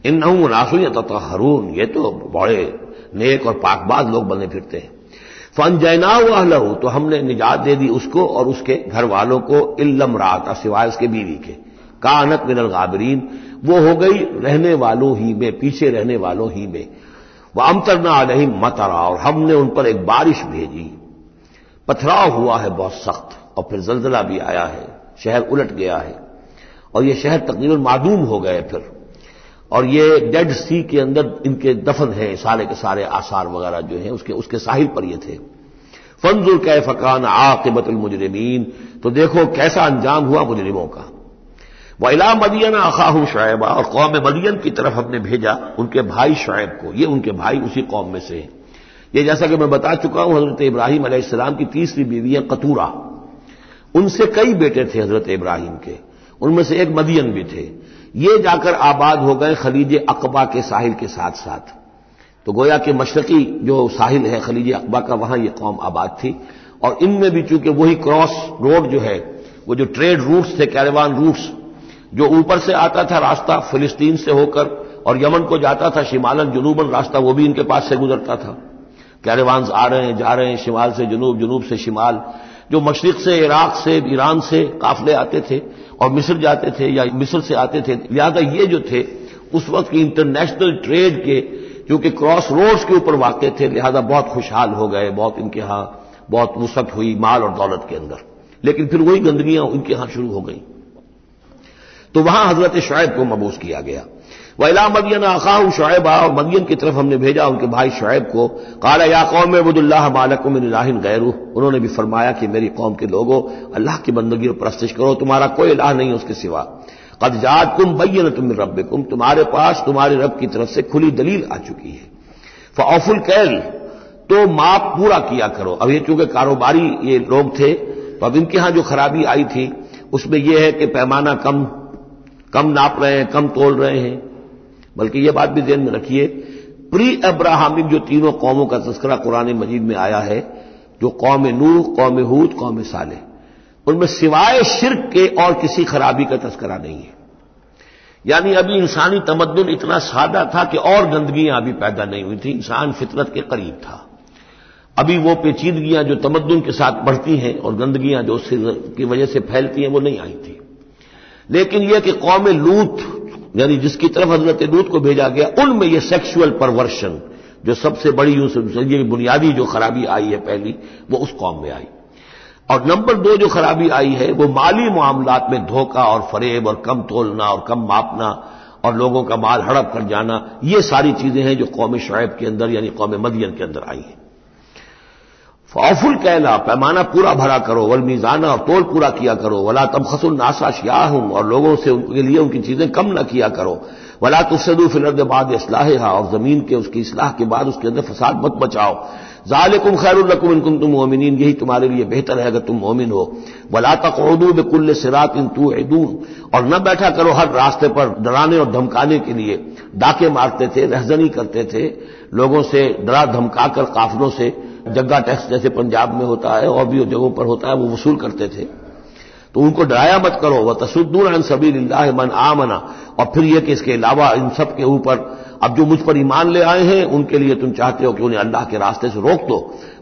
انہم اناس یتطہرون، یہ تو بڑے نیک اور پاک باز لوگ بنے پھرتے ہیں۔ فانجیناہ واہلہ، تو ہم نے نجات دے دی اس کو اور اس کے گھر والوں کو، الا امرأتہ، سوائے اس کے بیوی کے، کانت من الغابرین، وہ ہو گئی رہنے والوں ہی میں، پیچھے رہنے والوں ہی میں. وامطرنا علیہم مطرا، اور ہم نے ان پر ایک بارش بھیجی. پتھراؤ ہوا ہے بہت سخت، اور پھر زلزلہ بھی آیا ہے، شہر الٹ گیا ہے، اور یہ شہر تقریباً معدوم ہو گئے پھر. اور یہ ڈیڈ سی کے اندر ان کے دفن ہیں، سارے کے سارے آثار وغیرہ جو ہیں اس کے ساحل پر یہ تھے. فانظر کیف کان عاقبۃ المجرمین، تو دیکھو کیسا انجام ہوا مجرموں کا. وَإِلَىٰ مَدْيَنَ أَخَاهُمْ شُعَيْبًا، اور قوم مدین کی طرف ہم نے بھیجا ان کے بھائی شعیب کو. یہ ان کے بھائی اسی قوم میں سے ہیں. یہ جیسا کہ میں بتا چکا ہوں حضرت ابراہیم علیہ السلام کی تیسری بیوی ہے قطورہ. ان سے کئی بیٹے تھے حضرت ابراہیم کے، ان میں سے ایک مدین بھی تھے. یہ جا کر آباد ہو گئے خلیج عقبہ کے ساحل کے ساتھ ساتھ. تو گویا کہ مشرقی جو ساحل ہے خلیج عقبہ کا، وہاں یہ قوم آباد تھی. اور ان میں بھی چونکہ وہی کراس روڈ جو ہے، وہ جو ٹریڈ روٹس تھے، کیروان روٹس، جو اوپر سے آتا تھا راستہ فلسطین سے ہو کر اور یمن کو جاتا تھا شمالن جنوباً راستہ، وہ بھی ان کے پاس سے گزرتا تھا. کیروانز آ رہے ہیں جا رہے ہیں، شمال سے جنوب، جنوب سے شمال. جو مشرق سے عراق سے ایران سے قافلے آتے تھے اور مصر جاتے تھے یا مصر سے آتے تھے. لہذا یہ جو تھے اس وقت کی انٹرنیشنل ٹریڈ کے، کیونکہ کراس روڈز کے اوپر واقع تھے، لہذا بہت خوشحال ہو گئے، بہت ان کے ہاں بہت وسعت ہوئی مال اور دولت کے اندر. لیکن پھر وہی گندگیاں ان کے ہاں شروع ہو گئیں. تو وہاں حضرت شعیب کو مبعوث کیا گیا. وَإِلَىٰ مَدْيَنَ أَخَاهُمْ شُعَيْبًا، اور مدین کی طرف ہم نے بھیجا ان کے بھائی شعیب کو. قَالَ يَا قَوْمِ اعْبُدُوا اللَّهَ مَا لَكُم مِّنْ إِلَٰهٍ غَيْرُهُ، انہوں نے بھی فرمایا کہ میری قوم کے لوگوں، اللہ کی بندگی اور پرستش کرو، تمہارا کوئی الہ نہیں اس کے سوا. قَدْ جَاءَتْكُم بَيِّنَةٌ مِّن رَّبِّكُم، تمہارے پاس تمہارے رب کی طرف سے کھلی دلیل آ چکی ہے. فَأَوْفُوا الْكَيْلَ، تو ماپ پورا کیا کرو. اب یہ چونکہ کاروباری یہ لوگ تھے تو اب ان کے ہاں جو خرابی آئی تھی اس میں یہ ہے کہ پیمانہ کم ناپ رہے ہیں، کم تول رہے ہیں. بلکہ یہ بات بھی ذہن میں رکھیے، پری ابراہمک جو تینوں قوموں کا تذکرہ قرآن مجید میں آیا ہے، جو قوم نوح، قوم ہود، قوم صالح، ان میں سوائے شرک کے اور کسی خرابی کا تذکرہ نہیں ہے. یعنی ابھی انسانی تمدن اتنا سادہ تھا کہ اور گندگیاں ابھی پیدا نہیں ہوئی تھیں، انسان فطرت کے قریب تھا. ابھی وہ پیچیدگیاں جو تمدن کے ساتھ بڑھتی ہیں اور گندگیاں جو اس کی وجہ سے پھیلتی ہیں وہ نہیں آئی تھی. لیکن یہ کہ قوم لوط، یعنی جس کی طرف حضرت لوط کو بھیجا گیا، ان میں یہ سیکشول پرورشن جو سب سے بڑی یہ بنیادی جو خرابی آئی ہے پہلی، وہ اس قوم میں آئی. اور نمبر 2 جو خرابی آئی ہے وہ مالی معاملات میں دھوکہ اور فریب اور کم تولنا اور کم ماپنا اور لوگوں کا مال ہڑپ کر جانا. یہ ساری چیزیں ہیں جو قوم شعیب کے اندر یعنی قوم مدین کے اندر آئی ہیں. فَأَوْفُوا الْكَيْلَ، پیمانہ پورا بھرا کرو، وَالْمِيزَانَ، اور تول پورا کیا کرو، وَلَا تَبْخَسُوا النَّاسَ أَشْيَاءَهُمْ، اور لوگوں سے ان کے لیے ان کی چیزیں کم نہ کیا کرو، وَلَا تُفْسِدُوا فِي الْأَرْضِ بَعْدَ إِصْلَاحِهَا، اور زمین کے اس کی اصلاح کے بعد اس کے اندر فساد مت بچاؤ. ذَلِكُمْ خَيْرٌ لَكُمْ إِن كُنتُم مُؤْمِنِينَ، یہی تمہارے لیے بہتر ہے اگر تم مومن ہو. وَلَا تَقْعُدُوا بِكُلِّ صِرَاطٍ تُوعِدُونَ، اور نہ بیٹھا کرو ہر راستے پر ڈرانے اور دھمکانے کے لیے. ڈاکے مارتے تھے، رہزنی کرتے تھے لوگوں سے، ڈرا دھمکا کر قافلوں سے، جگہ ٹیکس جیسے پنجاب میں ہوتا ہے اور بھی جگہوں پر ہوتا ہے وہ وصول کرتے تھے. تو ان کو ڈرایا مت کرو. وَتَصُدُّونَ عَن سَبِيلِ اللَّهِ مَنْ آمَنَ، اور پھر یہ کہ اس کے علاوہ ان سب کے اوپر اب جو مجھ پر ایمان لے آئے ہیں ان کے لیے تم چاہتے ہو کہ انہیں اللہ کے راستے سے روک دو.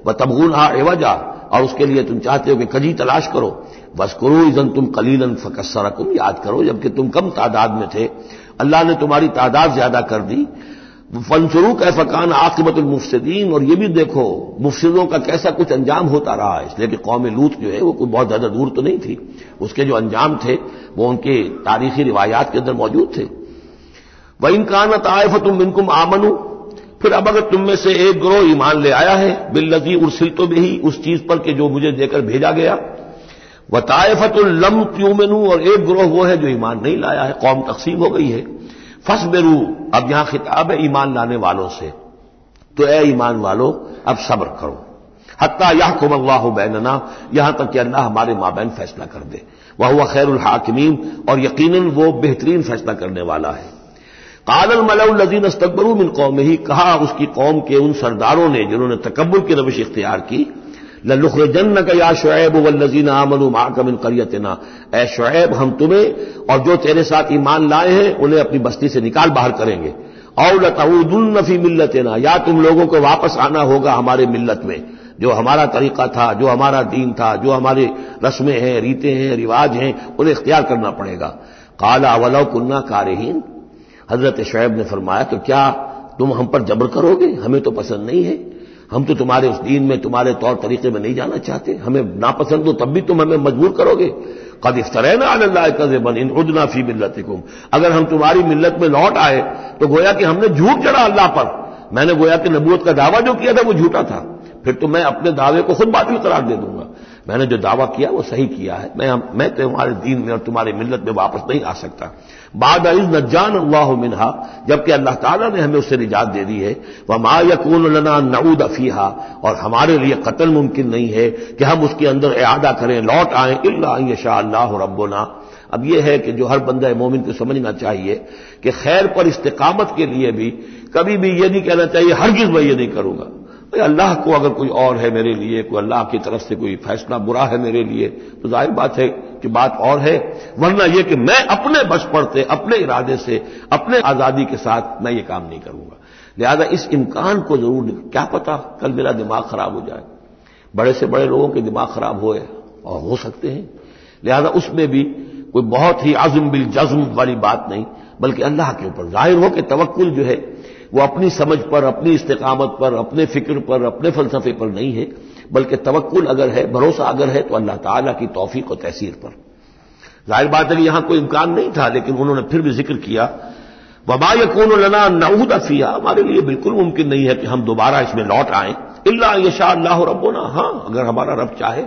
وَتَبْغُونَهَا عِوَجًا، اور اس کے لیے تم چاہتے ہو کہ کجی تلاش کرو. وَاذْكُرُوا إِذْ أَنتُمْ قَلِيلًا فَكَثَّرَكُمْ، یاد کرو جبکہ تم کم تعداد میں تھے اللہ نے تمہاری تعداد زیادہ کر دی. فَانظُرُوا كَيْفَ كَانَ عَاقِبَةُ الْمُفْسِدِينَ، اور یہ بھی دیکھو مفسدوں کا کیسا کچھ انجام ہوتا رہا. اس لیے کہ قوم لوط جو ہے وہ کوئی بہت زیادہ دور تو نہیں تھی، اس کے جو انجام تھے وہ ان کے تاریخی روایات کے اندر موجود تھے. وَإِنْ كَانَتْ طَائِفَةٌ مِّنكُمْ آمَنُوا، پھر اب اگر تم میں سے ایک گروہ ایمان لے آیا ہے، بِالَّذِي أُرْسِلْتُ بِهِ، اس چیز پر کہ جو مجھے دے کر بھیجا گیا. وَطَائِفَةٌ لَّمْ تُؤْمِنُوا، اور ایک گروہ وہ ہے جو ایمان نہیں لایا ہے، قوم تقسیم ہو گئی ہے. فَاصْبِرُوا، اب یہاں خطاب ہے ایمان لانے والوں سے، تو اے ایمان والو اب صبر کرو. حَتَّى يَحْكُمَ اللَّهُ بَيْنَنَا، یہاں تک کہ اللہ ہمارے مابین فیصلہ کر دے. وَهُوَ خَيْرُ الْحَاكِمِينَ، اور یقیناً وہ بہترین فیصلہ کرنے والا ہے. قَالَ الْمَلَأُ الَّذِينَ اسْتَكْبَرُوا مِنْ قَوْمِهِ، کہا اس کی قوم کے ان سرداروں نے جنہوں نے تکبر کی روش اختیار کی، لَنُخْرِجَنَّكَ يَا شُعَيْبُ وَالَّذِينَ آمَنُوا مَعَكَ مِنْ قَرْيَتِنَا، اے شعیب ہم تمہیں اور جو تیرے ساتھ ایمان لائے ہیں انہیں اپنی بستی سے نکال باہر کریں گے. أَوْ لَتَعُودُنَّ فِي مِلَّتِنَا، یا تم لوگوں کو واپس آنا ہوگا ہمارے ملت میں، جو ہمارا طریقہ تھا، جو ہمارا دین تھا، جو ہمارے رسمیں ہیں، ریتیں ہیں، رواج ہیں، انہیں اختیار کرنا پڑے گا. قال اولو کنا کارہین، حضرت شعیب نے فرمایا تو کیا تم ہم پر جبر کرو گے؟ ہمیں تو پسند نہیں ہے، ہم تو تمہارے اس دین میں تمہارے طور طریقے میں نہیں جانا چاہتے، ہمیں ناپسند ہو تب بھی تم ہمیں مجبور کرو گے۔ قد افترینا علی اللہ کذبا ان عدنا فی ملتکم، اگر ہم تمہاری ملت میں لوٹ آئے تو گویا کہ ہم نے جھوٹ چڑھا اللہ پر، میں نے گویا کہ نبوت کا دعویٰ جو کیا تھا وہ جھوٹا تھا، پھر تو میں اپنے دعوے کو خود باطل قرار دے دوں گا، میں نے جو دعویٰ کیا وہ صحیح کیا ہے، میں تمہارے دین میں اور تمہاری ملت میں واپس نہیں آ سکتا۔ بعد اذ نجانا اللہ منہا، جبکہ اللہ تعالیٰ نے ہمیں اس سے نجات دے دی ہے، وما یکون لنا ان نعود فیہا، اور ہمارے لیے قتل ممکن نہیں ہے کہ ہم اس کے اندر اعادہ کریں، لوٹ آئیں، الا ان یشاء اللہ ربنا۔ اب یہ ہے کہ جو ہر بندہ مومن کو سمجھنا چاہیے کہ خیر پر استقامت کے لیے بھی کبھی بھی یہ نہیں کہنا چاہیے ہرگز میں یہ نہیں کروں گا، اللہ کو اگر کوئی اور ہے میرے لیے، کوئی اللہ کی طرف سے کوئی فیصلہ برا ہے میرے لیے تو ظاہر بات ہے کہ بات اور ہے، ورنہ یہ کہ میں اپنے بس پڑتے اپنے ارادے سے اپنے آزادی کے ساتھ میں یہ کام نہیں کروں گا۔ لہذا اس امکان کو ضرور، کیا پتا کل میرا دماغ خراب ہو جائے، بڑے سے بڑے لوگوں کے دماغ خراب ہوئے اور ہو سکتے ہیں، لہذا اس میں بھی کوئی بہت ہی عزم بالجزم والی بات نہیں، بلکہ اللہ کے اوپر ظاہر ہو کہ توکل جو ہے وہ اپنی سمجھ پر، اپنی استقامت پر، اپنے فکر پر، اپنے فلسفے پر نہیں ہے، بلکہ توکل اگر ہے، بھروسہ اگر ہے تو اللہ تعالیٰ کی توفیق و تیسیر پر۔ ظاہر بات ہے کہ یہاں کوئی امکان نہیں تھا، لیکن انہوں نے پھر بھی ذکر کیا وما یکون لنا ان نعود فیہا، ہمارے لیے بالکل ممکن نہیں ہے کہ ہم دوبارہ اس میں لوٹ آئیں، الا ان یشاء اللہ ربنا، ہاں اگر ہمارا رب چاہے۔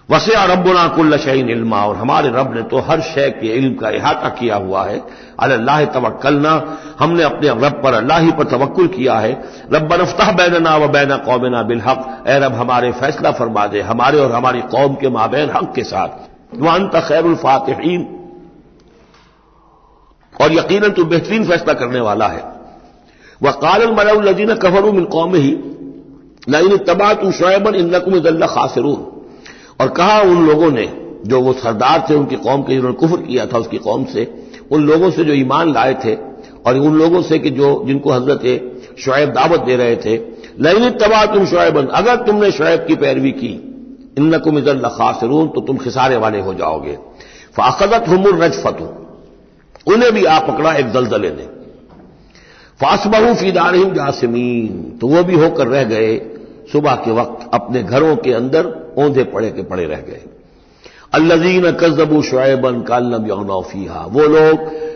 وسع ربنا کل شیء علما، اور ہمارے رب نے تو ہر شے کے علم کا احاطہ کیا ہوا ہے۔ علی اللہ توکلنا، ہم نے اپنے رب پر، اللہ ہی پر توکل کیا ہے۔ ربنا افتح بیننا و بین قومنا بالحق، اے رب ہمارے فیصلہ فرما دے ہمارے اور ہماری قوم کے مابین حق کے ساتھ۔ وانت خیر الفاتحین، اور یقیناً تو بہترین فیصلہ کرنے والا ہے۔ وقال الملأ الذین کفروا من قومہ لئن اتبعتم شعیبا انکم اذا لخاسرون، اور کہا ان لوگوں نے جو وہ سردار تھے ان کی قوم کے، جنہوں نے کفر کیا تھا اس کی قوم سے، ان لوگوں سے جو ایمان لائے تھے اور ان لوگوں سے کہ جن کو حضرت شعیب دعوت دے رہے تھے، لئن اتبعتم شعیبا، اگر تم نے شعیب کی پیروی کی، انکم اذا لخاسرون، تو تم خسارے والے ہو جاؤ گے۔ فاخذتهم الرجفۃ، انہیں بھی آ پکڑا ایک زلزلے نے، فاصبحوا فی دارہم جاثمین، تو وہ بھی ہو کر رہ گئے صبح کے وقت اپنے گھروں کے اندر اوندھے پڑے کے پڑے رہ گئے۔ الذین کذبوا شعیبا کأن لم یغنوا فیہا، وہ لوگ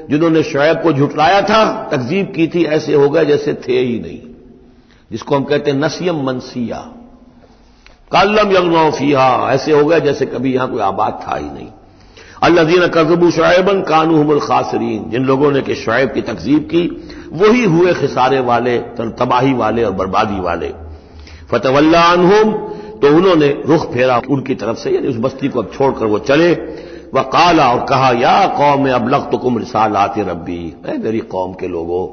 جنہوں نے شعیب کو جھٹلایا تھا، تکذیب کی تھی، ایسے ہو گئے جیسے تھے ہی نہیں، جس کو ہم کہتے ہیں نسیم منسیہ، کأن لم یغنوا فیہا، ایسے ہو گئے جیسے کبھی یہاں کوئی آباد تھا ہی نہیں۔ الذین کذبوا شعیبا کانوا هم الخاسرین، جن لوگوں نے کہ شعیب کی تکذیب کی وہی ہوئے خسارے والے، تباہی والے اور بربادی والے۔ فتولی عنہم، تو انہوں نے رخ پھیرا ان کی طرف سے، یعنی اس بستی کو اب چھوڑ کر وہ چلے۔ وقال، اور کہا، یا قوم ابلغتکم رسالات ربی، اے میری قوم کے لوگوں،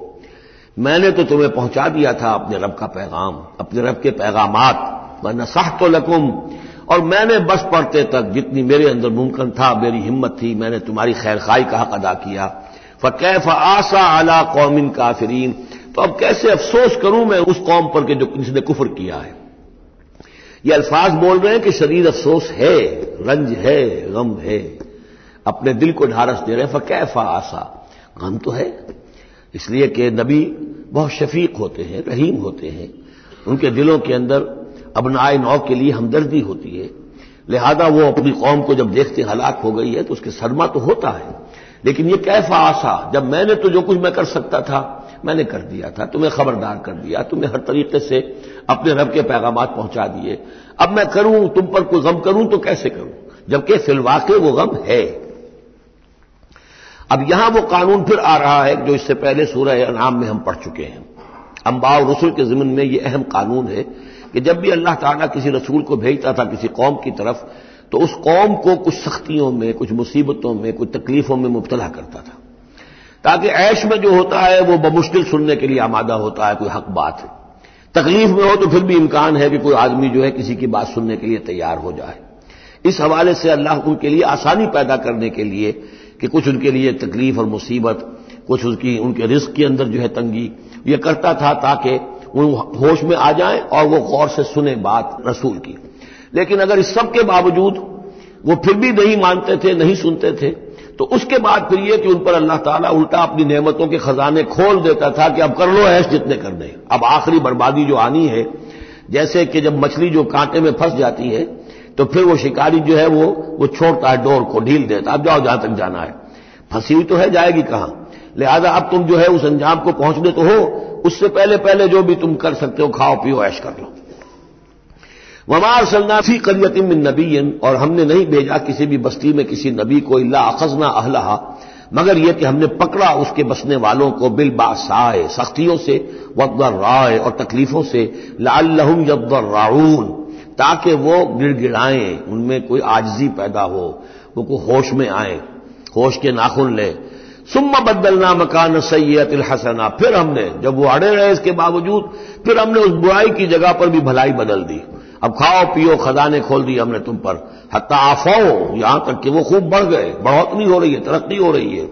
میں نے تو تمہیں پہنچا دیا تھا اپنے رب کا پیغام، اپنے رب کے پیغامات، ونصحت لکم، اور میں نے بس پڑتے تک جتنی میرے اندر ممکن تھا، میری ہمت تھی، میں نے تمہاری خیر خواہی کا حق ادا کیا۔ فکیف آسیٰ علی قوم کافرین، تو اب کیسے افسوس کروں میں اس قوم پر کہ جس نے کفر کیا ہے۔ یہ الفاظ بول رہے ہیں کہ شدید افسوس ہے، رنج ہے، غم ہے، اپنے دل کو ڈھارس دے رہے ہیں۔ فکیف آسیٰ، غم تو ہے، اس لیے کہ نبی بہت شفیق ہوتے ہیں، رحیم ہوتے ہیں، ان کے دلوں کے اندر ابنائے نو کے لیے ہمدردی ہوتی ہے، لہذا وہ اپنی قوم کو جب دیکھتے ہلاک ہو گئی ہے تو اس کے صدمہ تو ہوتا ہے، لیکن یہ کیف آسا، جب میں نے تو جو کچھ میں کر سکتا تھا میں نے کر دیا تھا، تمہیں خبردار کر دیا، تمہیں ہر طریقے سے اپنے رب کے پیغامات پہنچا دیے، اب میں کروں تم پر کوئی غم کروں تو کیسے کروں، جبکہ فی الواقع وہ غم ہے۔ اب یہاں وہ قانون پھر آ رہا ہے جو اس سے پہلے سورہ انعام میں ہم پڑھ چکے ہیں، انبیاء اور رسل کے ضمن میں یہ اہم قانون ہے کہ جب بھی اللہ تعالیٰ کسی رسول کو بھیجتا تھا کسی قوم کی طرف تو اس قوم کو کچھ سختیوں میں، کچھ مصیبتوں میں، کچھ تکلیفوں میں مبتلا کرتا تھا، تاکہ عیش میں جو ہوتا ہے وہ بمشکل سننے کے لیے آمادہ ہوتا ہے، کوئی حق بات ہے، تکلیف میں ہو تو پھر بھی امکان ہے کہ کوئی آدمی جو ہے کسی کی بات سننے کے لیے تیار ہو جائے۔ اس حوالے سے اللہ ان کے لیے آسانی پیدا کرنے کے لیے کہ کچھ ان کے لیے تکلیف اور مصیبت، کچھ ان کے رزق کے اندر جو ہے تنگی، یہ کرتا تھا تاکہ وہ ہوش میں آ جائیں اور وہ غور سے سنیں بات رسول کی۔ لیکن اگر اس سب کے باوجود وہ پھر بھی نہیں مانتے تھے، نہیں سنتے تھے، تو اس کے بعد پھر یہ کہ ان پر اللہ تعالیٰ الٹا اپنی نعمتوں کے خزانے کھول دیتا تھا کہ اب کر لو عیش جتنے کرنے. اب آخری بربادی جو آنی ہے، جیسے کہ جب مچھلی جو کانٹے میں پھنس جاتی ہے تو پھر وہ شکاری جو ہے وہ چھوڑتا ہے ڈور کو، ڈھیل دیتا، اب جاؤ جہاں تک جانا ہے، پھنسی ہوئی تو ہے، جائے گی کہاں. لہذا اب تم جو ہے اس انجام کو پہنچنے تو ہو، اس سے پہلے جو بھی تم کر سکتے ہو کھاؤ پیو عیش کر لو. وما ارسلنا فی قریۃ من نبی، اور ہم نے نہیں بھیجا کسی بھی بستی میں کسی نبی کو الا اخذنا اہلھا، مگر یہ کہ ہم نے پکڑا اس کے بسنے والوں کو بالباساء، سختیوں سے، والضراء، اور تکلیفوں سے، لعلہم یضرعون، تاکہ وہ گڑ گڑائیں، ان میں کوئی عاجزی پیدا ہو، وہ کوئی ہوش میں آئیں، ہوش کے ناخن لیں. ثم بدلنا مکان السیئۃ الحسنہ، پھر ہم نے، جب وہ اڑے رہے اس کے باوجود، پھر ہم نے اس برائی کی جگہ پر بھی بھلائی بدل دی. اب کھاؤ پیو، خزانے کھول دیے ہم نے تم پر، حتی عفوا، یہاں تک کہ وہ خوب بڑھ گئے، بڑھوتری ہو رہی ہے، ترقی ہو رہی ہے.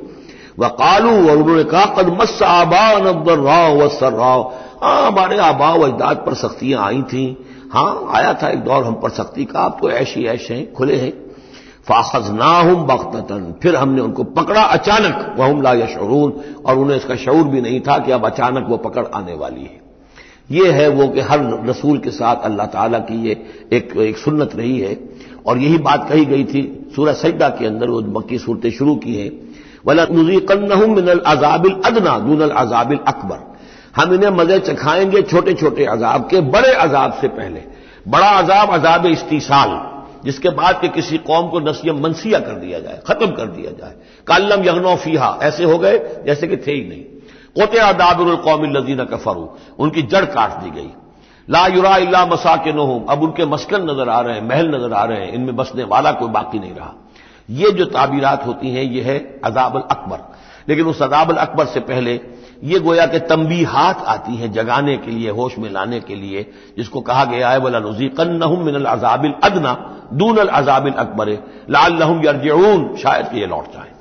وقالوا، اور انہوں نے کہا قد مس آباءنا الضراء والسراء، ہمارے آباء و اجداد پر سختیاں آئی تھیں، ہاں آیا تھا ایک دور ہم پر سختی کا، اب تو عیش ہی عیش ہیں، کھلے ہیں. فاخذناہم بغتۃ، پھر ہم نے ان کو پکڑا اچانک، وہم لا یشعرون، اور انہیں اس کا شعور بھی نہیں تھا کہ اب اچانک وہ پکڑ آنے والی ہے. یہ ہے وہ کہ ہر رسول کے ساتھ اللہ تعالیٰ کی یہ ایک سنت رہی ہے، اور یہی بات کہی گئی تھی سورہ سجدہ کے اندر، وہ مکی صورتیں شروع کی ہیں. وَلَنُذِيقَنَّهُم مِّنَ الْعَذَابِ الْأَدْنَىٰ دُونَ الْعَذَابِ الْأَكْبَرِ، ہم انہیں مزے چکھائیں گے چھوٹے چھوٹے عذاب کے بڑے عذاب سے پہلے. بڑا عذاب عذاب استیصال، جس کے بعد کہ کسی قوم کو نسیہ منسیہ کر دیا جائے، ختم کر دیا جائے. کَأَلَّمْ يَغْنَوْا فِيهَا، ایسے ہو گئے جیسے کہ تھے ہی نہیں. قُطِعَ دَابِرُ الْقَوْمِ الَّذِينَ كَفَرُوا، ان کی جڑ کاٹ دی گئی. لا یرا الا مساکنہم، اب ان کے مسکن نظر آ رہے ہیں، محل نظر آ رہے ہیں، ان میں بسنے والا کوئی باقی نہیں رہا. یہ جو تعبیرات ہوتی ہیں یہ ہے عذاب الاکبر. لیکن اس عذاب الاکبر سے پہلے یہ گویا کہ تنبیہات آتی ہیں جگانے کے لیے، ہوش میں لانے کے لیے، جس کو کہا گیا ہے وَلَنُذِيقَنَّهُم مِّنَ الْعَذَابِ الْأَدْنَىٰ دُونَ الْعَذَابِ الْأَكْبَرِ لَعَلَّهُمْ يَرْجِعُونَ، شاید کہ یہ لوٹ جائیں.